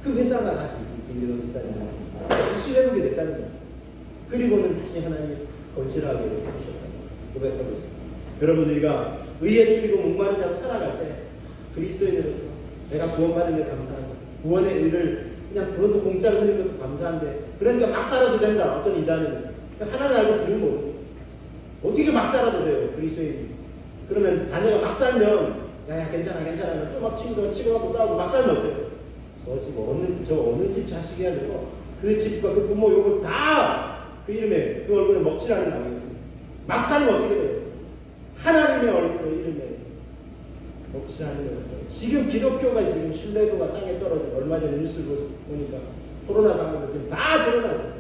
그 회사가 다시 김기동 집사님과 다시 회복이 됐다는 거예요. 그리고는 다시 하나님이 건실하게 해주셨다는 고백하고 있습니다. 여러분, 우리가 의에 줄이고 목마른 자로 살아갈 때 그리스도인으로서 내가 구원받은 게 감사하다. 구원의 의를 그냥 그것도 공짜로 드리는 것도 감사한데, 그러니까 막 살아도 된다. 어떤 이단은 하나는 알고 들은 거고 어떻게 막 살아도 돼요. 그리스도인. 그러면 자녀가 막 살면 야 괜찮아 또 막 친구가 치고 가고 싸우고 막 살면 어때요? 저 어느 집 자식이야 되고 그 집과 그 부모 욕을 다 그 이름에 그 얼굴에 먹칠하는 당하겠습니다. 막 살면 어떻게 돼요? 하나님의 얼굴 이름에 먹칠하는 거예요. 지금 기독교가 지금 신뢰도가 땅에 떨어져. 얼마 전에 뉴스 보니까 코로나 상황도 지금 다 드러났어요.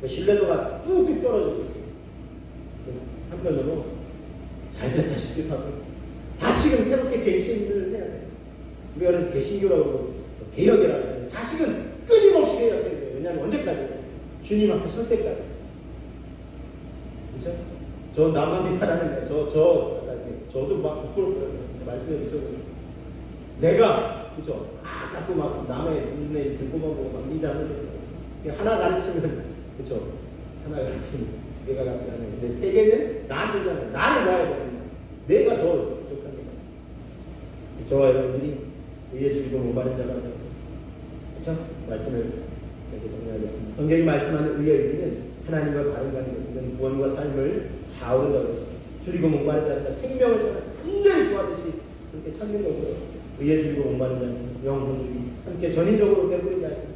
신뢰도가 뚝뚝 떨어지고 있어요. 한편으로 잘 됐다 싶기도 하고 다시금 새롭게 갱신을 해야 돼요. 우리가 그래서 개신교라고 개혁이라고 해요. 다시금 끊임없이 개혁해야 돼요. 왜냐하면 언제까지? 주님 앞에 설 때까지. 그렇죠? 저 나만 비판하는 거예요. 저도 막 부끄럽더라고요. 말씀해 주셔서 내가 그렇죠? 자꾸 막 남의 눈에 들고만 보고 막 미자는 하나 가르치면 그렇죠? 하나 가르치면 두 개가 같이 가는 건데 세 개는 나한테 주잖아요. 나를 봐야 됩니다. 내가 더 부족한 게 저와 여러분들이 의에 줄이고 목마른 자가 되어서 그렇죠? 말씀을 이렇게 정리하겠습니다. 성경이 말씀하는 의의 의미는 하나님과 바른 관계, 구원과 삶을 다 얻는다고 했습니다. 줄이고 목마른 자는 생명을 정말 완전히 구하듯이 그렇게 찾는 거고요. 의에 줄이고 목마른 자는 영혼들이 함께 전인적으로 배부르게 하시는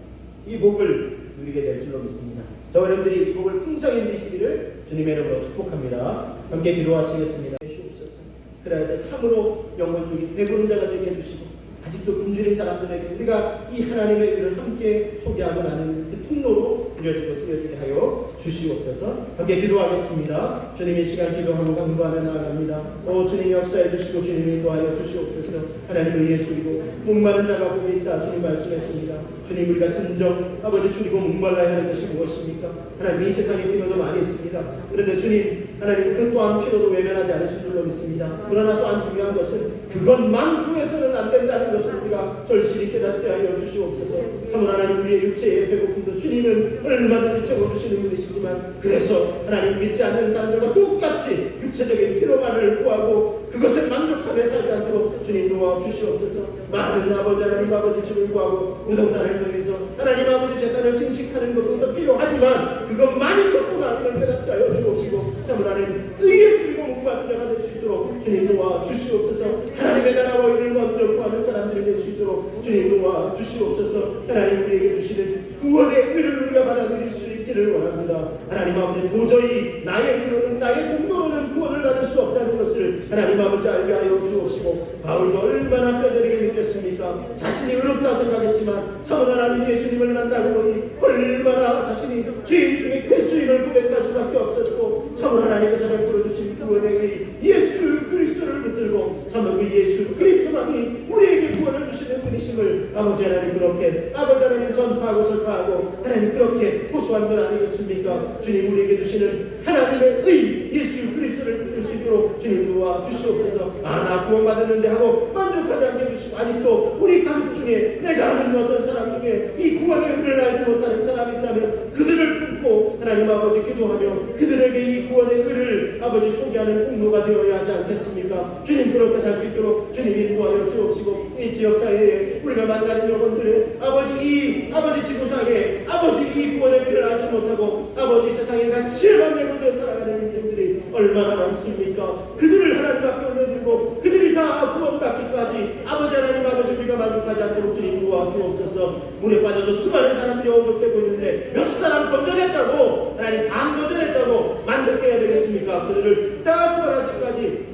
이 복을 누리게 될 줄로 믿습니다. 저와 여러분들이 이 복을 풍성히 누리시기를 주님의 이름으로 축복합니다. 함께 기도하시겠습니다. 주옵소서. 그래서 참으로 영혼들이 배부른 자가 되게 해주시고 아직도 굶주린 사람들에게 우리가 이 하나님의 일을 함께 소개하고 나는 그 통로로 이루어지고 쓰여지게 하여 주시옵소서. 함께 기도하겠습니다. 주님 이 시간 기도하고 간구하며 나아갑니다. 주님 역사해 주시고 주님 인도하여 주시옵소서. 하나님 의에 줄이고 목마른 자가 복이 있다. 주님 말씀했습니다. 주님 우리가 진정 아버지 줄이고 목말라야 하는 것이 무엇입니까? 하나님 이 세상에 필요도 많이 있습니다. 그런데 주님 하나님 그 또한 필요도 외면하지 않으신 줄로 믿습니다. 그러나 또한 중요한 것은 그것만 구해서는 안 된다는 것을 우리가 절실히 깨닫게 하여 주시옵소서. 참으로 하나님 우리의 육체의 배고픔도 주님은 얼마든지 채워주시는 분이시지만 그래서 하나님 믿지 않는 사람들과 똑같이 육체적인 피로만을 구하고 그것에 만족하며 살지 않도록 주님 도와주시옵소서. 많은 아버지 하나님 아버지 집을 구하고 부동산을 통해서 하나님 아버지 재산을 증식하는 것도 필요하지만 그것만이 전부가 아닌 걸 깨닫게 하여 주옵시고 참으로 하나님 의에 줄이고 목마른 자가 될 수 있도록 주님 도와주시옵소서. 하나님의 나라와 의를 먼저 구하는 사람들이 될 수 있도록 주님 도와주시옵소서. 하나님 우리에게 주시는 구원의 의를 우리가 받아들일 수 있기를 원합니다. 하나님 아버지, 도저히 나의 의로는, 나의 공로로는 구원을 받을 수 없다는 것을 하나님 아버지 알게 하여 주옵시고, 바울도 얼마나 뼈저리게 느꼈습니까? 자신이 의롭다 생각했지만 참 하나님 예수님을 만나고 보니 얼마나 자신이 죄인 중에 괴수임을 고백할 수밖에 없었고, 참 하나님께서 베풀어 주신 구원의 의 예수 그리스도를 붙들고 참 그 예수 그리스도만이 우리에게 구원을 주시는 분이심을 아버지 하나님 그렇게 아버지 하나님 전파하고 설파하고 하나님 그렇게 호소한 것 아니겠습니까? 주님, 우리에게 주시는 하나님의 의 예수 그리스도를 붙들 수 있도록 주님 도와 주시옵소서. 나 구원받았는데 하고 만족하지 않게 해주시고, 아직도 우리 가족 중에 내가 아는 어떤 사람 중에 이 구원의 의를 알지 못하는 사람이 있다면 그들을 품고 하나님 아버지 기도하며 그들에게 이 구원의 의를 아버지 소개하는 공로가 되어야 하지 않겠습니까? 주님, 그렇게 살 수 있도록 주님 인도하여 주옵시고, 이 지역사회에 우리가 만나는 영혼들을 아버지 지구상에 아버지 이 구원의 의를 알지 못하고 아버지 세상에 가치에만 매몰되어 살아가는 인생들이 얼마나 많습니까? 그들을 하나님 앞에 올려드리고 그들이 다 구원받기까지 아버지 하나님 아버지 우리가 만족하지 않도록 주님 도와주옵소서. 물에 빠져서 수많은 사람들이 어족되고 있는데 몇 사람 건져냈다고 하나님 반 건져냈다고 만족해야 되겠습니까? 그들을 다 구원할 때까지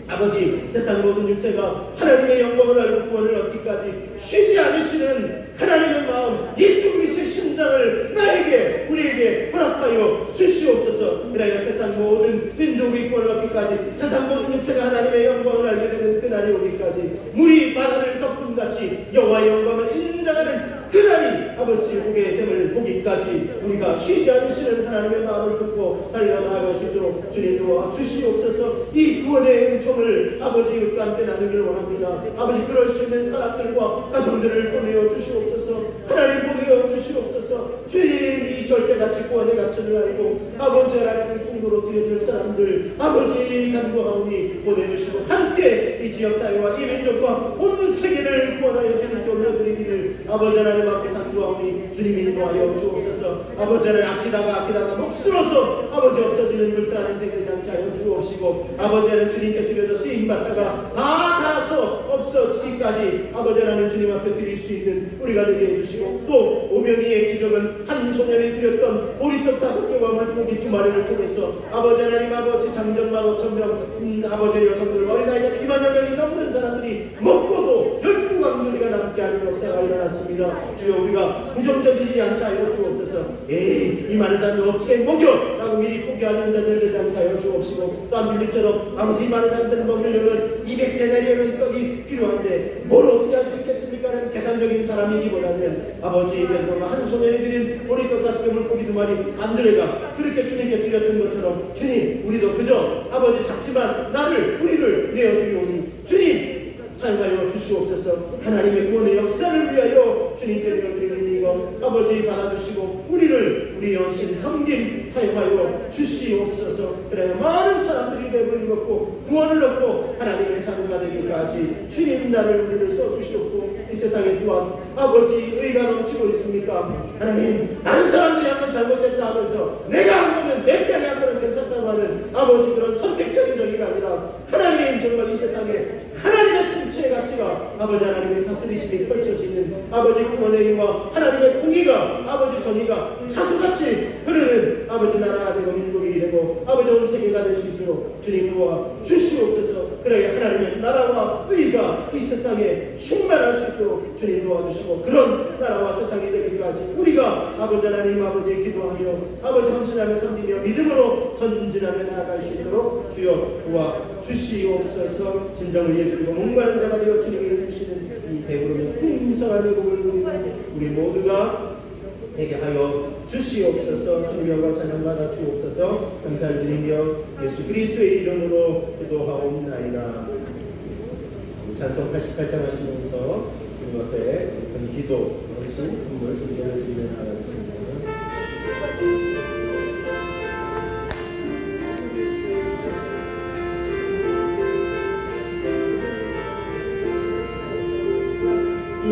아버지 세상 모든 육체가 하나님의 영광을 알고 구원을 얻기까지 쉬지 않으시는 하나님의 마음, 예수 그리스도의 심장을 나에게 우리에게 허락하여 주시옵소서. 그래야 세상 모든 민족이 구원을 얻기까지, 세상 모든 육체가 하나님의 영광을 알게 되는 그날이 오기까지, 물이 바다를 덮음같이 여호와의 영광을 인정하는 그날이 아버지 오게 됨을 보기까지 우리가 쉬지 않으시는 하나님의 마음을 품고 달려나갈 수 있도록 주님 도와 주시옵소서. 이 구원의 은총을 아버지와 함께 나누기를 원합니다. 아버지, 그럴 수 있는 사람들과 가정들을 보내어 주시옵소서. 하나님 보내어 주시옵소서. 주님, 이 절대같이 구원의 가치를 알고 아버지 하나님의 통로로 드려줄 사람들 아버지 간구하오니 보내주시고, 함께 이 지역사회와 이 민족과 온 세계를 구원하여 주님께 올려드리기를 아버지 하나님 앞에 간구하오니 주님 인도하여 주옵소서. 아버지 하나님, 아끼다가 녹슬어서 아버지 없어지는 불쌍한 인생 되지 않게 하여 주옵시고, 아버지 하나님 주님께 드려져 쓰임받다가 다 닳아서 없어지기까지 아버지 하나님 주님 앞에 드릴 수 있는 우리가 되게 해주시고, 또 오병이의 기적은 한 소년이 드렸던 보리떡 5개와 물고기 2마리를 통해서 아버지 하나님 아버지 장정만 5,000명 아버지 여성들 어린아이가 2만여 명이 넘는 사람들이 먹고도 12광주리가 남게 하는 역사가 일어났습니다. 주여, 우리가 부정적이지 않게 하여 주옵소서. 이 많은 사람들 어떻게 먹여? 라고 미리 포기하는 자들 되지 않게 하여 주옵시고, 또 한빌립처럼 아버지 이 많은 사람들을 먹이려면 200데나리온의 떡이 필요한데 뭘 어떻게 할 수 있겠습니까? 라는 계산적인 사람이기보다는 아버지 베드로가 한 소년이 드린 보리떡 5개 물고기 2마리 안드레가 그렇게 주님께 드렸던 것처럼, 주님, 우리도 그저 아버지 작지만 우리를 내어드리오니 주님 사용하여 주시옵소서. 하나님의 구원의 역사를 위하여 주님께 내어드리는 이것 아버지 받아주시고, 우리 영신 섬김 사용하여 주시옵소서. 그래야 많은 사람들이 배불리 먹고 구원을 얻고 하나님의 자녀가 되기까지 주님 우리를 써주시옵고, 이 세상에 또한 아버지 의가 넘치고 있습니까? 하나님, 다른 사람들이 한 건 잘못됐다 하면서 내가 한 거는 내 편에 한 거는 괜찮다고 하는 아버지 그런 선택적인 정의가 아니라, 하나님 정말 이 세상에 하나님의 통치의 가치가 아버지 하나님의 다스리심이 펼쳐지는 아버지 구원의 힘과 하나님의 공의가 아버지 정의가 하수같이 흐르는 아버지 나라가 되고 민족이 되고 아버지 온 세계가 될 수 있도록 주님 도와 주시옵소서. 그래야 하나님의 나라와 의가 이 세상에 충만할 수 있도록 주님 도와주시고, 그런 나라와 세상이 되기까지 우리가 아버지 하나님 아버지의 기도하며 아버지 헌신하며 섬기며 믿음으로 전진하며 나아갈 수 있도록 주여 도와 주시옵소서. 진정을 예주리고 목마른 자가 되어 주님이 주시는 이 배부르며 풍성한 복을 누리는 우리 모두가 되게 하여 주시옵소서. 주님 영광 찬양 받아 주옵소서. 감사를 드리며 예수 그리스도의 이름으로 기도하옵나이다. 찬송 88장 하시면서 주님 앞에 기도 어르신 분을 준비해 드리며 나가겠습니다.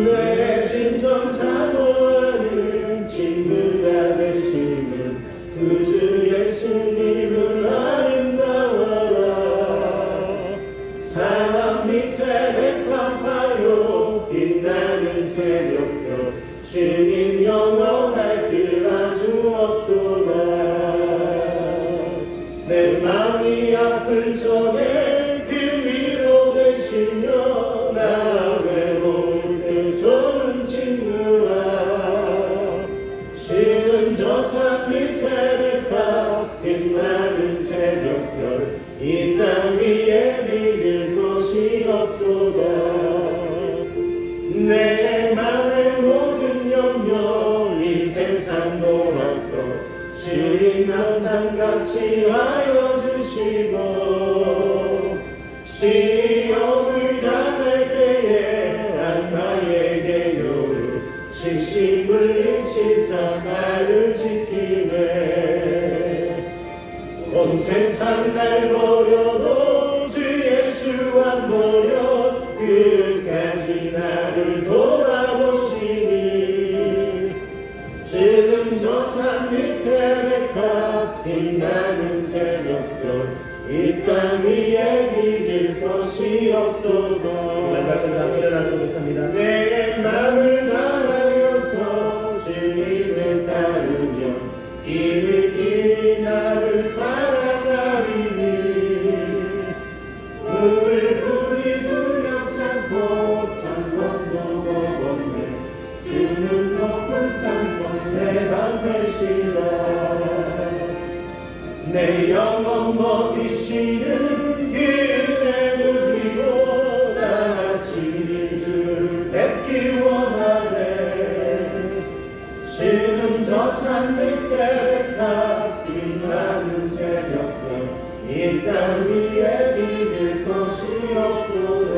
내 진정 사모하는 친구가 되시는 구주 예수님은 아름다워라. 사람 밑에 백합하여 빛나는 새벽도 주님 영원할 길 아죠. 주님 항상 같이 하여 주시고 시험을 당할 때에 악마에게요 식심을 치사 나를 지키네 온 세상 날 버려도 주 예수 안 버려 끝까지 나를 돌아보시니 주는 저 산 밑에 백합 빛나는 새벽별 이 땅 위에 비길 것이 없도록 말같은 일어나서 고백합니다. 내 맘을 다하여서 주님을 따르며 이르기니 나를 사랑하리니 물 부디 두렵지 않고 창문도 먹었네 주는 높은 산성 내 방패시라 내 영혼 먹이시는 그대 누리고 나같이 주 뵙기 원하네 지금 저 산 밑에 백합 빛나는 새벽별 이 땅 위에 비길 것이 없도다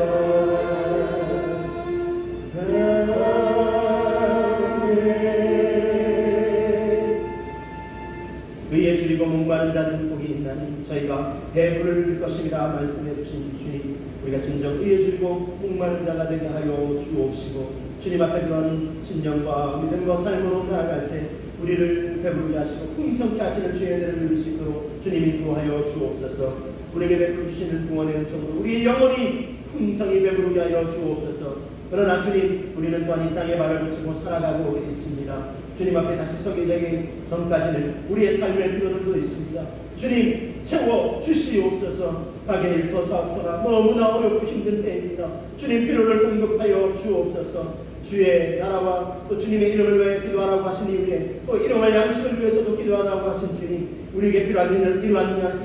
의에 줄이고 목마른 자는 복이 있나니 저희가 배부를 것임이라 말씀해 주신 주님 우리가 진정 의에 줄이고 목마른 자가 되게 하여 주옵시고 주님 앞에 그런 신령과 믿음과 삶으로 나아갈 때 우리를 배부르게 하시고 풍성케 하시는 주의 은혜를 누릴 수 있도록 주님 인도하여 주옵소서 우리에게 베풀어 주시는 구원의 은총으로 우리 영혼이 풍성히 배부르게 하여 주옵소서 그러나 주님 우리는 또한 이 땅에 발을 붙이고 살아가고 있습니다. 주님 앞에 다시 서게 되기 전까지는 우리의 삶의 필요들도 있습니다. 주님 채워 주시옵소서. 가게 일터 사업터가 너무나 어렵고 힘든 때입니다. 주님 필요를 공급하여 주옵소서. 주의 나라와 또 주님의 이름을 위해 기도하라고 하신 이후에 또 일용할 양식을 위해서도 기도하라고 하신 주님 우리에게 필요한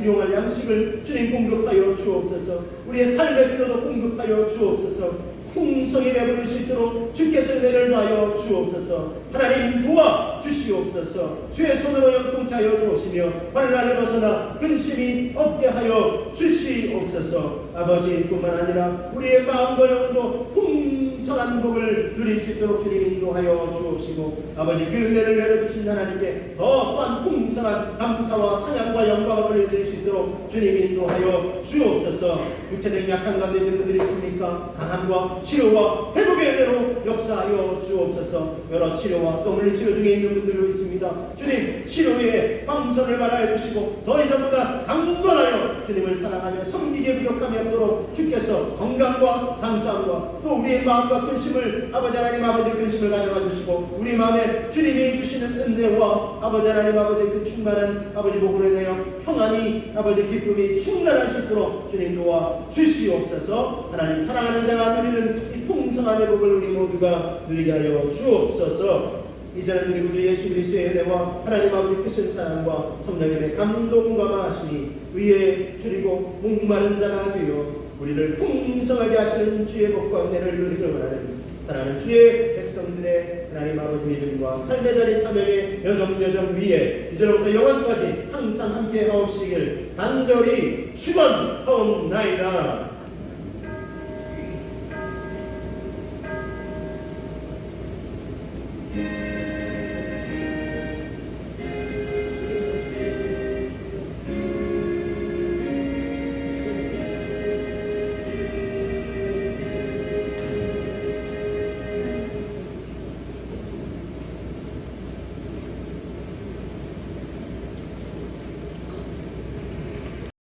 일용할 양식을 주님 공급하여 주옵소서. 우리의 삶의 필요도 공급하여 주옵소서. 풍성히 배부를 수 있도록 주께서 은혜를 더하여 주옵소서. 하나님 도와 주시옵소서. 주의 손으로 영통케 하여 주옵시며 환난을 벗어나 근심이 없게 하여 주시옵소서. 아버지 뿐만 아니라 우리의 마음과 영혼도 풍성한 복을 누릴 수 있도록 주님 인도하여 주옵시고 아버지 그 은혜를 내려주신 하나님께 더 또한 풍성한 감사와 찬양과 영광을 올려드릴 수 있도록 주님 인도하여 주옵소서. 육체적인 약한 가운데 있는 분들이 있습니까? 강함과 치료와 회복의 은혜로 역사하여 주옵소서. 여러 치료와 또 물리치료 중에 있는 분들도 있습니다. 주님 치료의 방선을 말하여 주시고 더 이전보다 강건하여 주님을 사랑하며 섬기기에 부족함이 없도록 주께서 건강과 장수함과 또 우리의 마음과 근심을 아버지 하나님 아버지 근심을 가져가 주시고 우리 마음에 주님이 주시는 은혜와 아버지 하나님 아버지 그 충만한 아버지 복으로 인하여 평안이 아버지 기쁨이 충만할 수 있도록 주님 도와 주시옵소서. 하나님 사랑하는 자가 누리는 이 풍성한 복을 우리 모두가 누리게 하여 주옵소서. 이제는 우리 구주 예수 그리스도의 은혜와 하나님 아버지 크신 사랑과 성령님의 감동과 마하심이 위에 줄이고 목마른 자가 되어 우리를 풍성하게 하시는 주의 복과 은혜를 누리길 원하는 사랑하는 주의 백성들의 하나님 아버지 믿음과 삶의 자리 사명의 여정 위에 이제로부터 영원까지 항상 함께 하옵시길 간절히 축원하옵나이다.